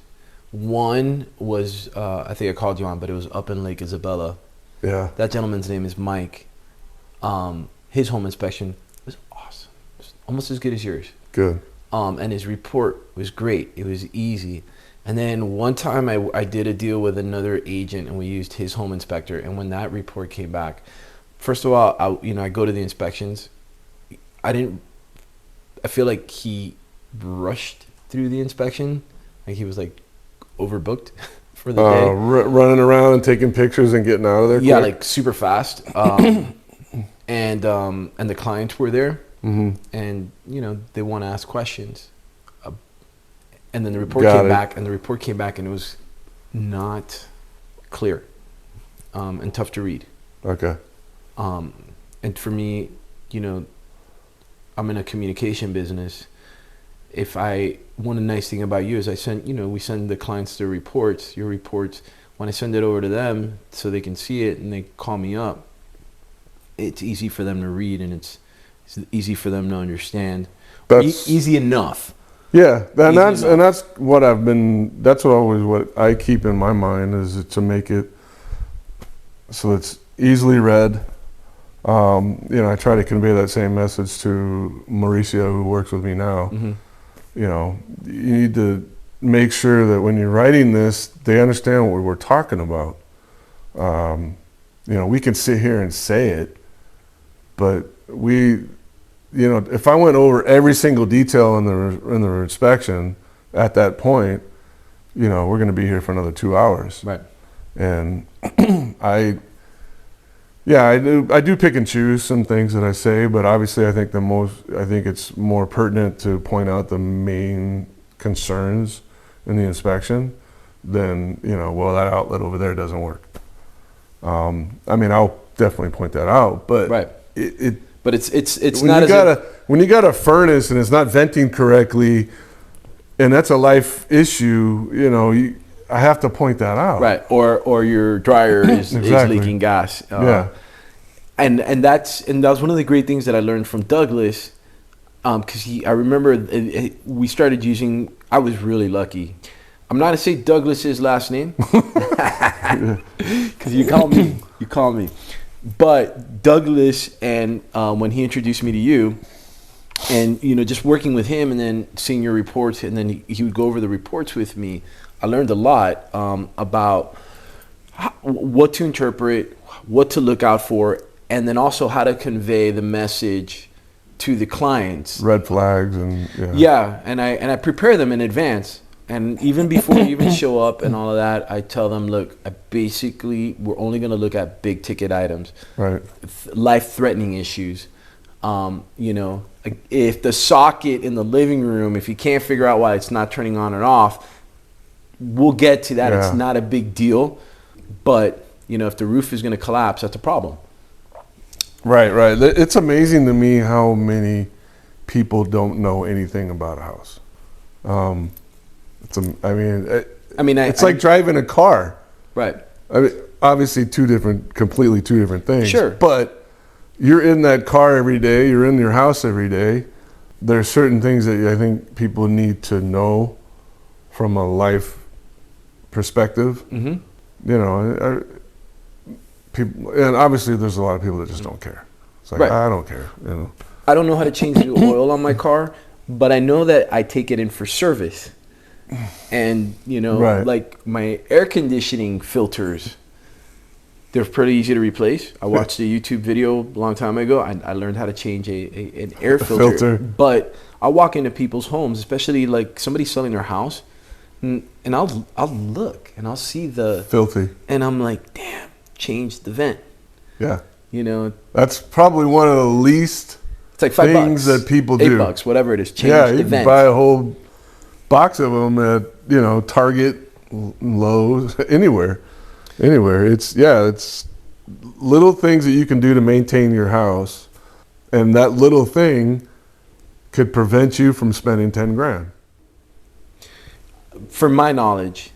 One was I think I called you on, but it was up in Lake Isabella. Yeah. That gentleman's name is Mike. His home inspection was awesome. It was almost as good as yours. Good. And his report was great. It was easy. And then one time I did a deal with another agent and we used his home inspector. And when that report came back, first of all, I go to the inspections. I feel like he rushed through the inspection. Like he was like overbooked for the day. Running around and taking pictures and getting out of there. Yeah, quick. like super fast. And the clients were there. Mm-hmm. And they want to ask questions. And then the report came back, and it was not clear and tough to read. Okay. And for me, I'm in a communication business. One nice thing about you is we send the clients their reports, your reports. When I send it over to them so they can see it and they call me up, it's easy for them to read and it's easy for them to understand. That's easy enough. Yeah, that's what I keep in my mind, is to make it so it's easily read. I try to convey that same message to Mauricio, who works with me now. Mm-hmm. You need to make sure that when you're writing this, they understand what we're talking about. We can sit here and say it, but if I went over every single detail in the inspection at that point, we're going to be here for another 2 hours. Right. And I do pick and choose some things that I say, but obviously I think it's more pertinent to point out the main concerns in the inspection than, that outlet over there doesn't work. I'll definitely point that out, but right. But it's when not when you got a furnace and it's not venting correctly, and that's a life issue, I have to point that out. Right. Or your dryer is leaking gas. And that was one of the great things that I learned from Douglas, because I remember we started using. I was really lucky. I'm not gonna say Douglas's last name because you call me, but Douglas, and when he introduced me to you, and just working with him, and then seeing your reports, and then he would go over the reports with me. I learned a lot about what to interpret, what to look out for, and then also how to convey the message to the clients. Red flags and and I prepare them in advance, and even before you even show up and all of that, I tell them, look, we're only going to look at big ticket items, right? Life-threatening issues. If the socket in the living room, if you can't figure out why it's not turning on and off, we'll get to that. Yeah. It's not a big deal, but if the roof is going to collapse, that's a problem. Right. It's amazing to me how many people don't know anything about a house. It's like driving a car. Right. Obviously completely two different things. Sure. But you're in that car every day. You're in your house every day. There's certain things that I think people need to know from a life perspective. Mm-hmm. People, and obviously there's a lot of people that just don't care. It's like, right. I don't care. I don't know how to change the oil on my car, but I know that I take it in for service. And, right. Like my air conditioning filters, they're pretty easy to replace. I watched a YouTube video a long time ago. I learned how to change an air filter. But I'll walk into people's homes, especially like somebody selling their house, and I'll look and I'll see the filthy, and I'm like, damn, change the vent. Yeah. That's probably one of the least it's like $5 things that people do. $8, whatever it is. Change the you vent. Can buy a whole box of them at Target, Lowe's, anywhere. It's little things that you can do to maintain your house, and that little thing could prevent you from spending $10,000. From my knowledge,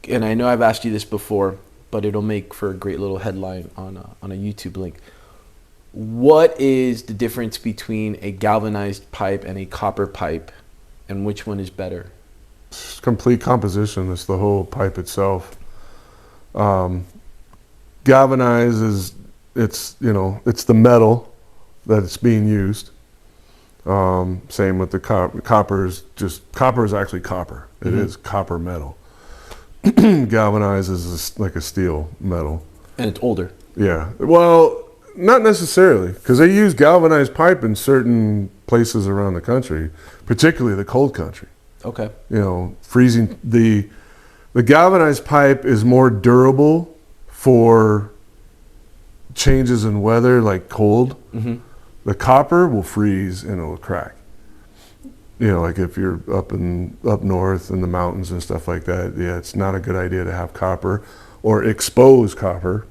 and I know I've asked you this before, but it'll make for a great little headline on a YouTube link. What is the difference between a galvanized pipe and a copper pipe, and which one is better? It's complete composition. It's the whole pipe itself. Galvanized it's the metal that it's being used. Same with the copper is actually copper. It Mm-hmm. is copper metal. Galvanized is like a steel metal. And it's older. Yeah. Well, not necessarily, because they use galvanized pipe in certain places around the country, particularly the cold country. Okay. Freezing. The galvanized pipe is more durable for changes in weather, like cold. Mm-hmm. The copper will freeze and it'll crack. Like if you're up north in the mountains and stuff like that, it's not a good idea to have copper or expose copper.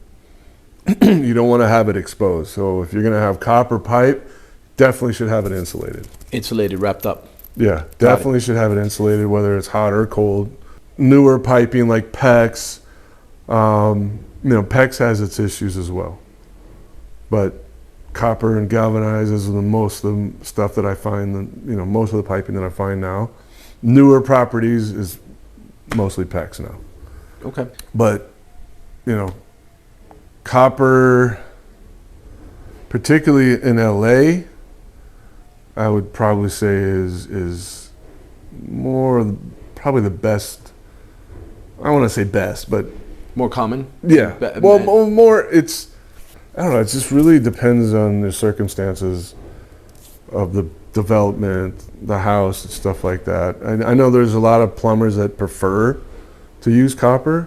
You don't want to have it exposed. So if you're going to have copper pipe, definitely should have it insulated. Insulated, wrapped up. Yeah, definitely should have it insulated, whether it's hot or cold. Newer piping like PEX, PEX has its issues as well. But copper and galvanized is most of the stuff that I find, most of the piping that I find now. Newer properties is mostly PEX now. Okay. But, copper, particularly in LA, I would probably say is more probably the best. I want to say best, but More common? yeah. Well, more. It's I don't know. It just really depends on the circumstances of the development, the house, and stuff like that. I know there's a lot of plumbers that prefer to use copper.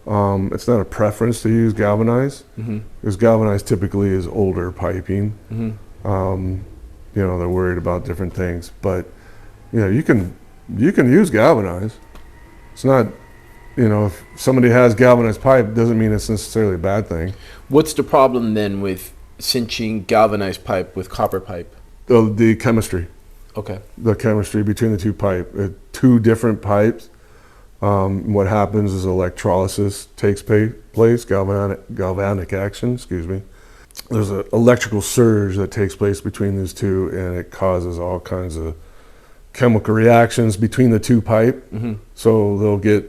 It's not a preference to use galvanized, because galvanized typically is older piping. They're worried about different things, but you can use galvanized. It's not, if somebody has galvanized pipe, doesn't mean it's necessarily a bad thing. What's the problem then with cinching galvanized pipe with copper pipe? The chemistry. Okay. The chemistry between the two two different pipes. What happens is electrolysis takes place, galvanic action, excuse me. There's an electrical surge that takes place between these two, and it causes all kinds of chemical reactions between the two pipe. So they'll get,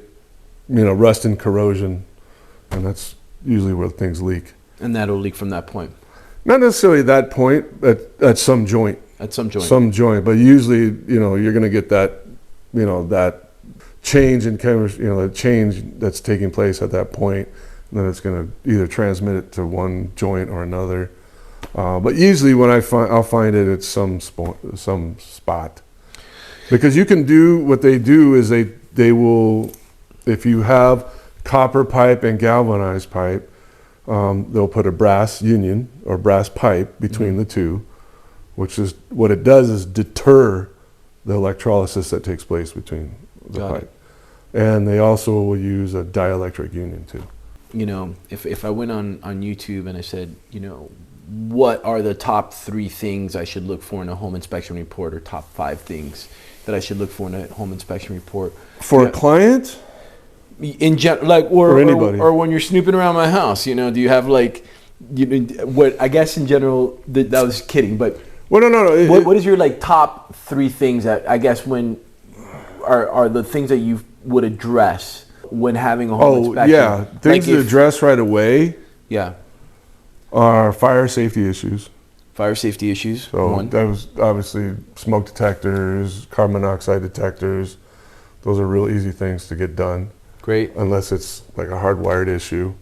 rust and corrosion, and that's usually where things leak. And that'll leak from that point? Not necessarily that point, but at some joint. At some joint. Some joint, but usually, you're going to get that, that change in chemistry, the change that's taking place at that point, and then it's going to either transmit it to one joint or another. But usually, when I'll find it at some spot, because you can do what they do is they will, if you have copper pipe and galvanized pipe, they'll put a brass union or brass pipe between the two, which is what it does is deter the electrolysis that takes place between the pipe. And they also will use a dielectric union too. If I went on YouTube and I said, what are the top 3 things I should look for in a home inspection report, or top 5 things that I should look for in a home inspection report for a client? In general, or anybody, or when you're snooping around my house, do you have what? I guess in general, that was kidding, but no. What is your top 3 things that I guess when are the things that you would address when having a home inspection? Yeah, things to address right away. Yeah, are fire safety issues. Fire safety issues. So that was obviously smoke detectors, carbon monoxide detectors. Those are real easy things to get done. Great. Unless it's like a hardwired issue.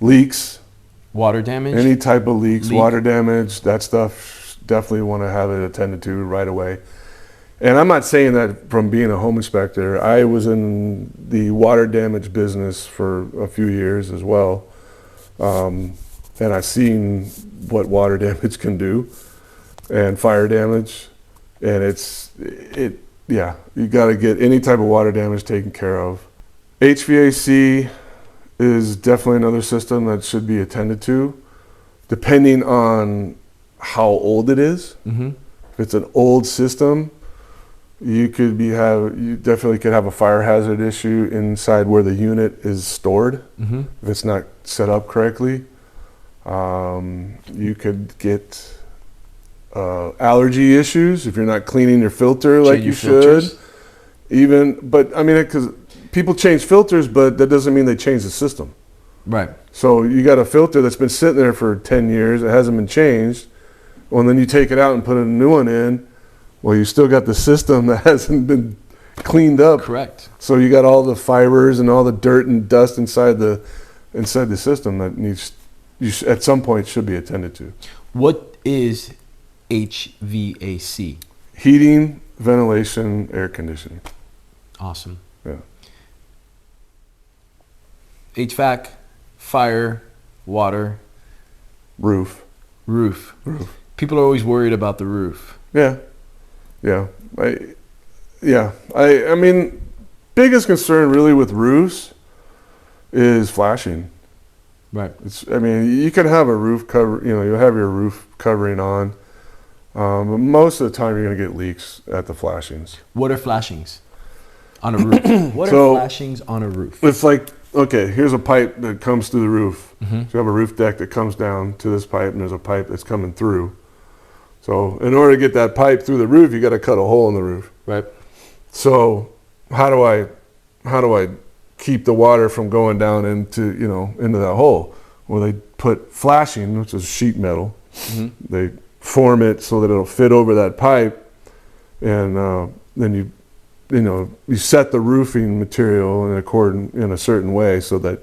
Leaks. Water damage? Any type of leaks, water damage, that stuff, definitely want to have it attended to right away. And I'm not saying that from being a home inspector. I was in the water damage business for a few years as well. And I've seen what water damage can do and fire damage. And you got to get any type of water damage taken care of. HVAC is definitely another system that should be attended to, depending on how old it is. If it's an old system, you definitely could have a fire hazard issue inside where the unit is stored. If it's not set up correctly, you could get allergy issues if you're not cleaning your filter like you should. But I mean, because people change filters, but that doesn't mean they change the system. Right. So you got a filter that's been sitting there for 10 years, it hasn't been changed. Well, then you take it out and put a new one in. Well, you still got the system that hasn't been cleaned up. Correct. So you got all the fibers and all the dirt and dust inside the system that at some point should be attended to. What is HVAC? Heating, ventilation, air conditioning. Awesome. Yeah. HVAC, fire, water, roof. People are always worried about the roof. Yeah. I mean, biggest concern really with roofs is flashing. Right. You can have a roof cover, you'll have your roof covering on, but most of the time you're going to get leaks at the flashings. What are flashings on a roof? What are flashings on a roof? It's like, okay, here's a pipe that comes through the roof. So you have a roof deck that comes down to this pipe, and there's a pipe that's coming through. So in order to get that pipe through the roof, you got to cut a hole in the roof. Right. So how do I keep the water from going down into that hole? Well, they put flashing, which is sheet metal. They form it so that it'll fit over that pipe, and then you you set the roofing material in a certain way so that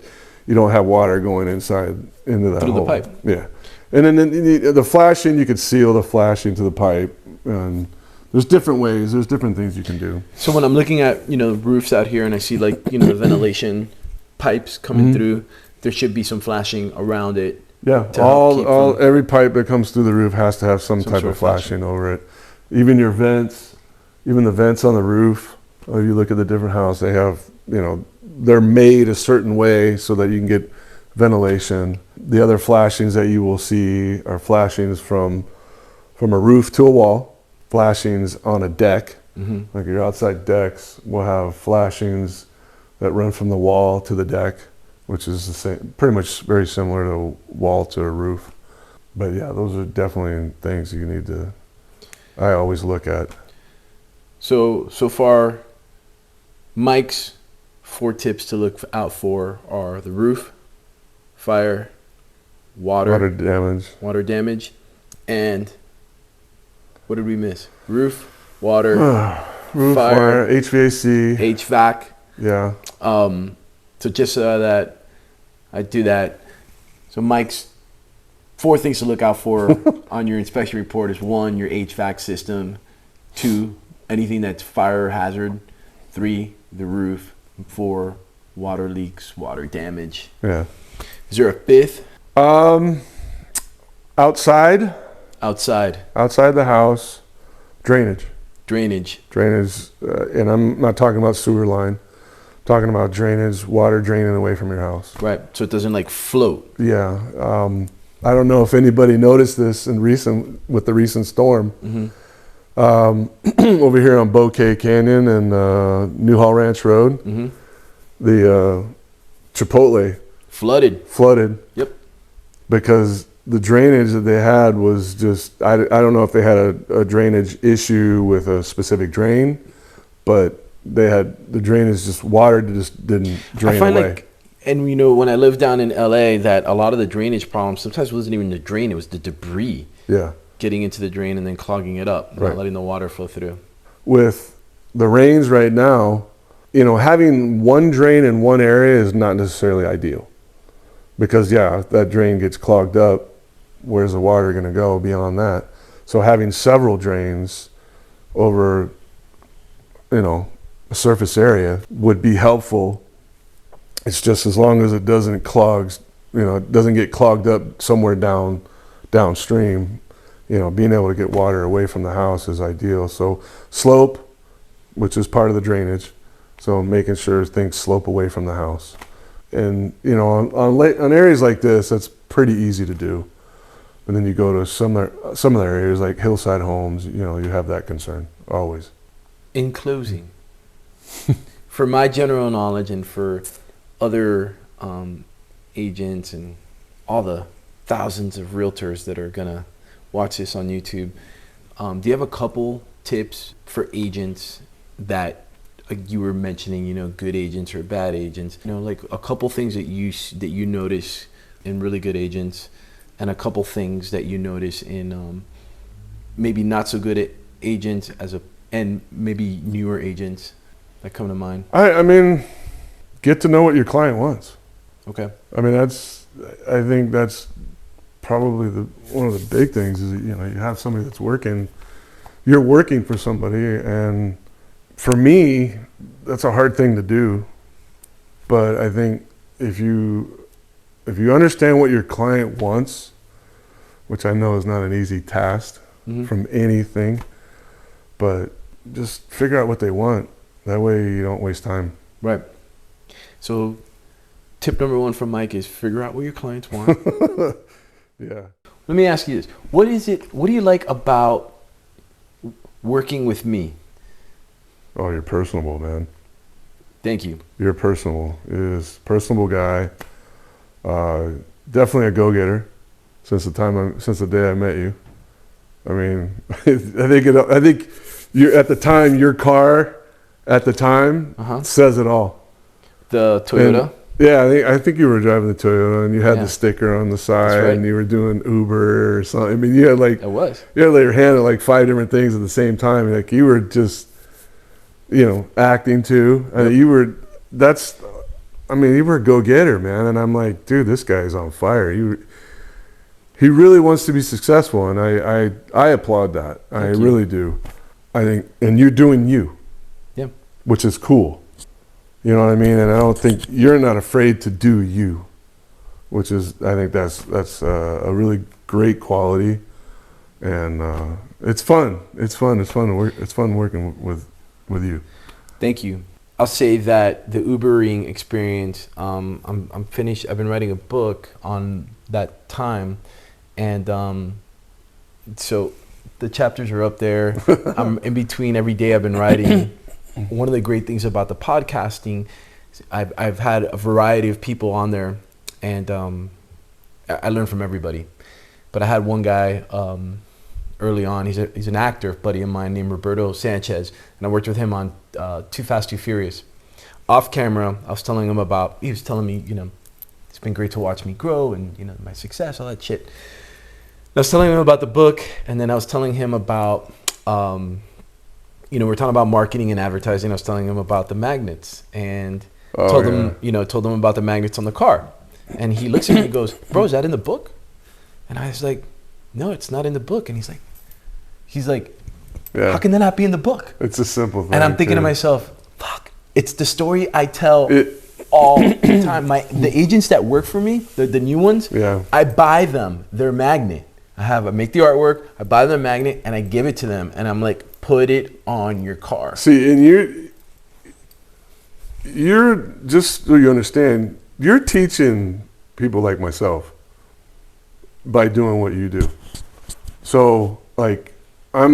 you don't have water going inside into that Through the hole. pipe. Yeah. And then the flashing, you could seal the flashing to the pipe. And there's different ways. There's different things you can do. So when I'm looking at, roofs out here and I see like, the ventilation pipes coming through, there should be some flashing around it. Yeah. Every pipe that comes through the roof has to have some type of flashing over it. Even your vents, even the vents on the roof. If you look at the different houses, they have, they're made a certain way so that you can get ventilation. The other flashings that you will see are flashings from a roof to a wall, flashings on a deck. Like your outside decks will have flashings that run from the wall to the deck, which is the same, pretty much very similar to wall to a roof. But yeah, those are definitely things I always look at. So far, Mike's 4 tips to look out for are the roof, fire, water damage, and what did we miss? Roof, water, fire, HVAC. Yeah. So just so that I do that. So Mike's 4 things to look out for on your inspection report is 1, your HVAC system, 2, anything that's fire hazard, 3, the roof, 4, water leaks, water damage. Yeah. Is there a 5th? Outside the house, drainage, and I'm not talking about sewer line. I'm talking about drainage, water draining away from your house. Right, so it doesn't like float. Yeah. I don't know if anybody noticed this with the recent storm. Over here on Bouquet Canyon and Newhall Ranch Road, the Chipotle flooded. Yep. Because the drainage that they had was just, I don't know if they had a drainage issue with a specific drain, but they had the drainage, just water just didn't drain away. And when I lived down in LA, that a lot of the drainage problems sometimes wasn't even the drain, it was the debris. Yeah. Getting into the drain and then clogging it up, not letting the water flow through. With the rains right now, having one drain in one area is not necessarily ideal. Because if that drain gets clogged up, where's the water going to go beyond that? So having several drains over, a surface area would be helpful. It's just as long as it doesn't it doesn't get clogged up somewhere downstream, being able to get water away from the house is ideal. So slope, which is part of the drainage, so making sure things slope away from the house. And, on areas like this, that's pretty easy to do. And then you go to some other areas like hillside homes, you have that concern always. In closing, for my general knowledge and for other agents and all the thousands of realtors that are going to watch this on YouTube, do you have a couple tips for agents that you were mentioning, good agents or bad agents, like a couple things that you notice in really good agents and a couple things that you notice in maybe not so good agents and maybe newer agents that come to mind? I mean, get to know what your client wants. Okay. I mean, I think that's probably one of the big things is, you have somebody that's you're working for somebody, and for me, that's a hard thing to do. But I think if you understand what your client wants, which I know is not an easy task from anything, but just figure out what they want. That way you don't waste time. Right. So tip number 1 from Mike is figure out what your clients want. Yeah. Let me ask you this. What do you like about working with me? Oh, you're personable, man. Thank you. You're personable. You're a personable guy. Definitely a go-getter. Since the day I met you. I mean, I think your car at the time says it all. The Toyota. I think you were driving the Toyota, and you had the sticker on the side, and you were doing Uber or something. I mean, you had your hand at 5 different things at the same time. Like you were just acting too. You were a go-getter, man. And I'm like, dude, this guy's on fire. He really wants to be successful, and I applaud that. I really do. I think, and you're doing you, yeah, which is cool. You know what I mean? And I don't think you're not afraid to do you, which is, I think that's a really great quality, and it's fun. It's fun working with you. Thank you. I'll say that the Ubering experience. I'm finished. I've been writing a book on that time, and so the chapters are up there. I'm in between every day. I've been writing. One of the great things about the podcasting, I've had a variety of people on there, and I learn from everybody. But I had one guy early on. He's an actor, buddy of mine named Roberto Sanchez, and I worked with him on Too Fast, Too Furious. Off camera, I was telling him about. He was telling me, it's been great to watch me grow and my success, all that shit. I was telling him about the book, and then I was telling him about. We're talking about marketing and advertising. I was telling him about the magnets, and told him about the magnets on the car. And he looks at me and goes, "Bro, is that in the book?" And I was like, "No, it's not in the book." And he's like, yeah. "How can that not be in the book?" It's a simple thing. And I'm thinking to myself, "Fuck, it's the story I tell all the time." The agents that work for me, the new ones, yeah. I buy them their magnet. I make the artwork, I buy them a magnet, and I give it to them, and I'm like, put it on your car. See, and you're just so you understand, you're teaching people like myself by doing what you do. So, like, I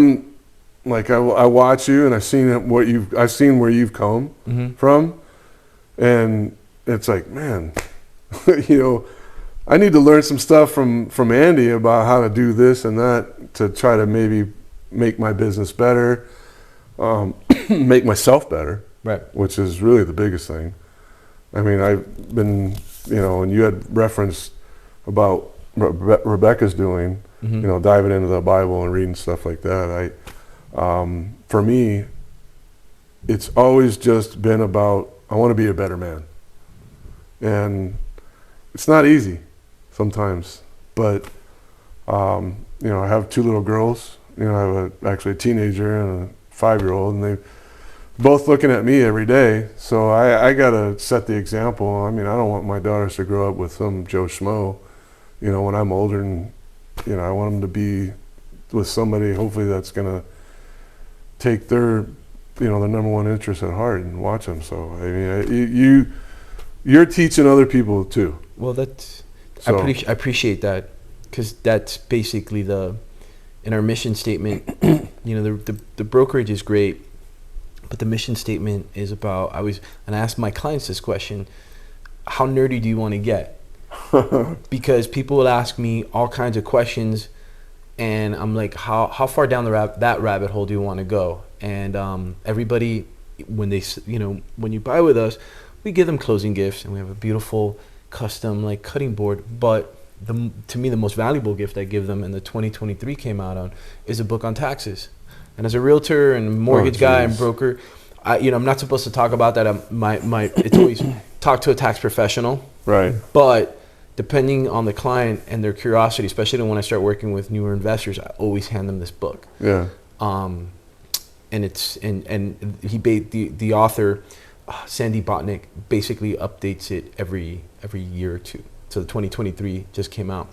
watch you, and I've seen where you've come from, and it's like, man, I need to learn some stuff from Andy about how to do this and that to try to maybe make my business better, make myself better, right? Which is really the biggest thing. I mean, I've been, and you had referenced about Rebecca's doing, diving into the Bible and reading stuff like that. For me, it's always just been about, I want to be a better man. And it's not easy sometimes, but, I have two little girls. I have actually a teenager and a 5-year-old, and they both looking at me every day. So I gotta set the example. I mean, I don't want my daughters to grow up with some Joe Schmo, when I'm older, and I want them to be with somebody hopefully that's gonna take their, their number one interest at heart and watch them. So I mean, you're teaching other people too. Well, I appreciate that, because that's basically in our mission statement. The brokerage is great, but the mission statement is about, and I ask my clients this question: how nerdy do you want to get? Because people will ask me all kinds of questions, and I'm like, how far down that rabbit hole do you want to go? And everybody, when you buy with us, we give them closing gifts, and we have a beautiful custom cutting board. But to me, the most valuable gift I give them, and the 2023 came out on, is a book on taxes. And as a realtor and mortgage guy and broker, I'm not supposed to talk about that. It's always talk to a tax professional. Right. But depending on the client and their curiosity, especially when I start working with newer investors, I always hand them this book. Yeah. And the author, Sandy Botnick, basically updates it every year or two. So the 2023 just came out.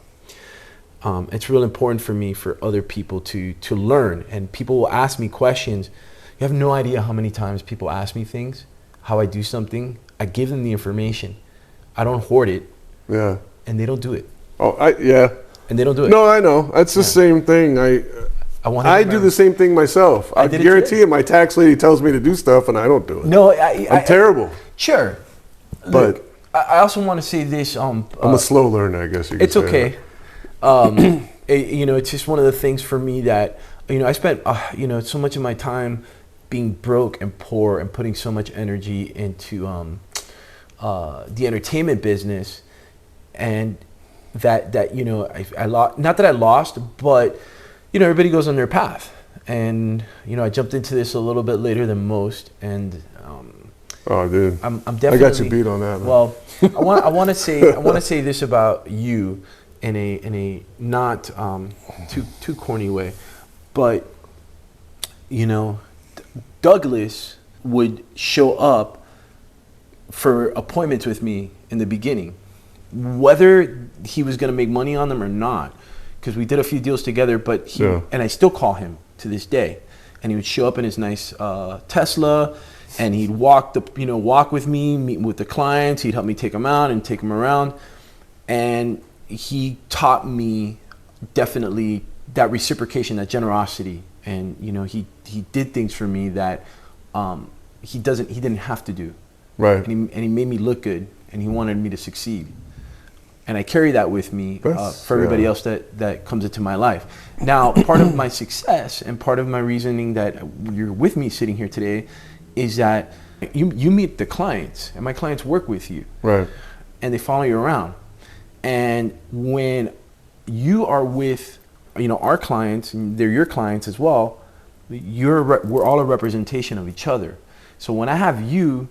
It's real important for me for other people to learn, and people will ask me questions. You have no idea how many times people ask me things, how I do something. I give them the information. I don't hoard it. Yeah. And they don't do it. Yeah. And they don't do it. No, I know. That's the same thing. I do the same thing myself. I guarantee it. My tax lady tells me to do stuff, and I don't do it. No, I'm terrible. Sure. But look, I also want to say this. I'm a slow learner, I guess you could say. It's okay. It's just one of the things for me that, I spent, so much of my time being broke and poor and putting so much energy into the entertainment business, and that I lost, not that I lost, but everybody goes on their path, and I jumped into this a little bit later than most, and Oh, dude. I'm definitely. I got you beat on that, man. Well, I want to say this about you in a not too corny way, but Douglas would show up for appointments with me in the beginning, whether he was going to make money on them or not, because we did a few deals together. But and I still call him to this day, and he would show up in his nice Tesla. And he'd walk with me, meet with the clients. He'd help me take them out and take them around. And he taught me definitely that reciprocation, that generosity. And he did things for me that he didn't have to do. Right. And he made me look good, and he wanted me to succeed. And I carry that with me for everybody else that comes into my life. Now, part of my success and part of my reasoning that you're with me sitting here today is that you meet the clients, and my clients work with you, right? And they follow you around. And when you are with, our clients, and they're your clients as well, we're all a representation of each other. So when I have you,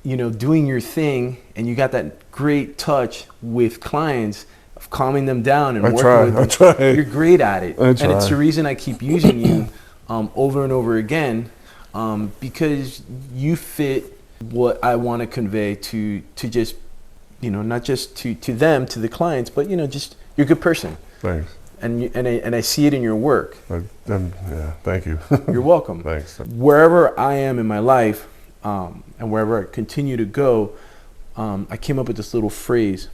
doing your thing, and you got that great touch with clients of calming them down and working with them, you're great at it. And it's the reason I keep using you over and over again. Because you fit what I want to convey to just, not just to them, to the clients, but just you're a good person. Thanks. And I see it in your work. Thank you. You're welcome. Thanks. Wherever I am in my life, and wherever I continue to go, I came up with this little phrase.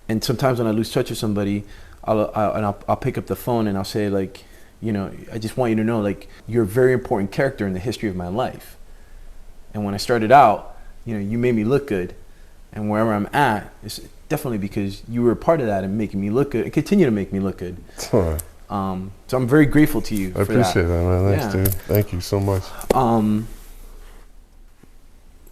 And sometimes when I lose touch with somebody, I'll pick up the phone and I'll say, like, I just want you to know, like, you're a very important character in the history of my life. And when I started out, you made me look good. And wherever I'm at, it's definitely because you were a part of that and making me look good and continue to make me look good. So I'm very grateful to you for that. I appreciate that, man. Thanks, dude. Thank you so much.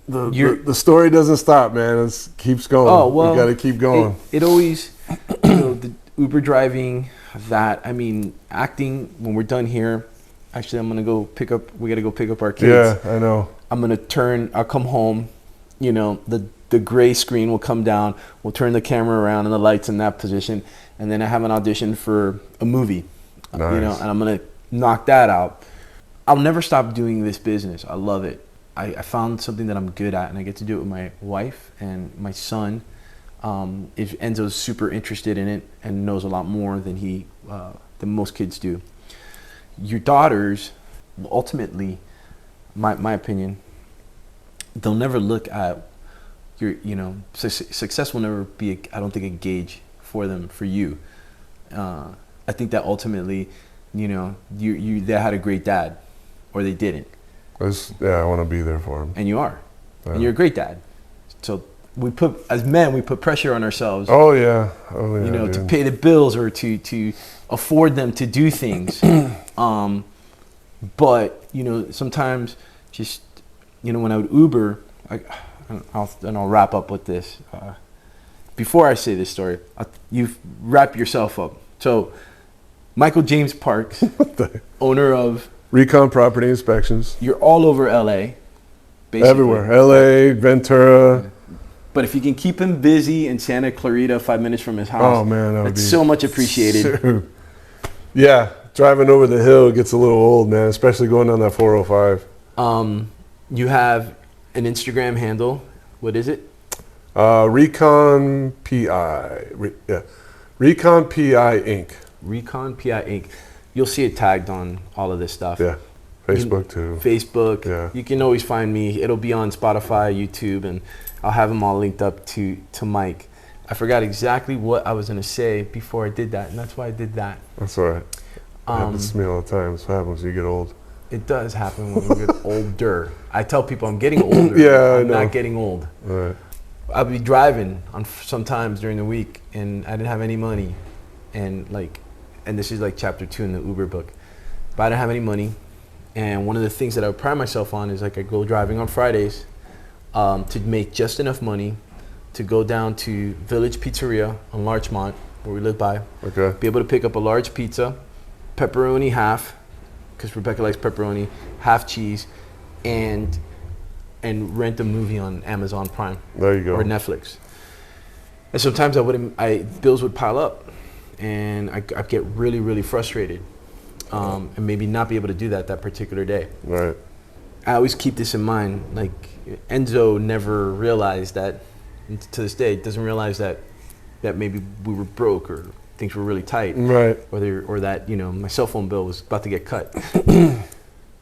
The story doesn't stop, man. It keeps going. Oh, well, you got to keep going. It always, the Uber driving, acting, when we're done here, actually, we got to go pick up our kids. Yeah, I know. I'll come home, the gray screen will come down, we'll turn the camera around and the lights in that position, and then I have an audition for a movie, nice. And I'm going to knock that out. I'll never stop doing this business. I love it. I found something that I'm good at, and I get to do it with my wife and my son. Enzo's super interested in it and knows a lot more than most kids do. Your daughters, ultimately, my opinion, they'll never look at your, success will never be, I don't think, a gauge for you. I think that ultimately, they had a great dad, or they didn't. I want to be there for them. And you are. Yeah. And you're a great dad. So as men, we put pressure on ourselves. Oh yeah. To pay the bills or to afford them to do things. But sometimes just when I would Uber, I'll wrap up with this. Before I say this story, you wrap yourself up. So Michael James Parks, owner of Recon Property Inspections. You're all over LA. Basically. Everywhere. LA, Ventura. But if you can keep him busy in Santa Clarita, 5 minutes from his house, oh man, that's so much appreciated. Yeah, driving over the hill gets a little old, man, especially going down that 405. You have an Instagram handle. What is it? Recon PI. Recon PI Inc. Recon PI Inc. You'll see it tagged on all of this stuff. Yeah. Facebook too. Facebook. Yeah. You can always find me. It'll be on Spotify, YouTube, and I'll have them all linked up to Mike. I forgot exactly what I was going to say before I did that, and that's why I did that. That's all right. It happens to me all the time. That's what happens when you get old. It does happen when we get older. I tell people I'm getting older. Yeah, I'm not getting old. All right. I'll be driving sometimes during the week, and I didn't have any money, and this is like chapter 2 in the Uber book. But I didn't have any money, and one of the things that I would pride myself on is I go driving on Fridays to make just enough money to go down to Village Pizzeria on Larchmont, where we live by. Okay. Be able to pick up a large pizza, pepperoni half, because Rebecca likes pepperoni, half cheese, and rent a movie on Amazon Prime. There you go. Or Netflix. And sometimes bills would pile up, and I'd get really, really frustrated, and maybe not be able to do that particular day. Right. I always keep this in mind. Like, Enzo never realized that, and to this day, doesn't realize that maybe we were broke or things were really tight. Right. Or that, my cell phone bill was about to get cut.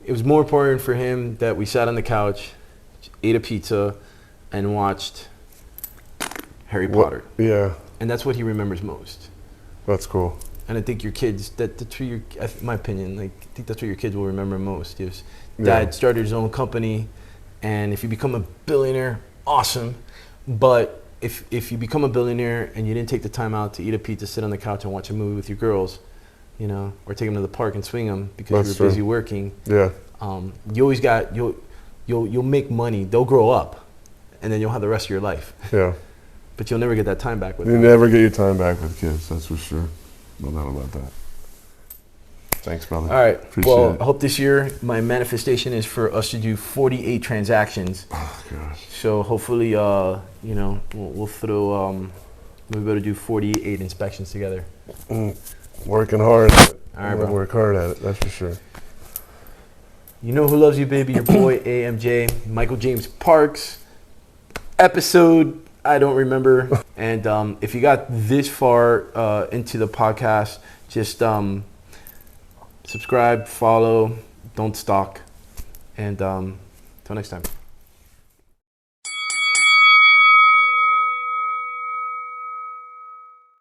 It was more important for him that we sat on the couch, ate a pizza, and watched Harry Potter. Yeah. And that's what he remembers most. That's cool. And I think your kids, that's what my opinion, I think that's what your kids will remember most. Is Dad started his own company, and if you become a billionaire, awesome. But if you become a billionaire and you didn't take the time out to eat a pizza, sit on the couch and watch a movie with your girls, or take them to the park and swing them because you were busy working. Yeah. You always you'll make money. They'll grow up, and then you'll have the rest of your life. Yeah. But you'll never get that time back with You them. never get your time back with kids, that's for sure. No doubt about that. Thanks, brother. All right. Appreciate it. I hope this year my manifestation is for us to do 48 transactions. Oh, gosh. So hopefully, we'll throw, we'll be able to do 48 inspections together. Working hard at it. All right, bro. Work hard at it, that's for sure. You know who loves you, baby? Your boy, AMJ, Michael James Parks. Episode, I don't remember. And if you got this far into the podcast, just subscribe, follow, don't stalk. And until next time.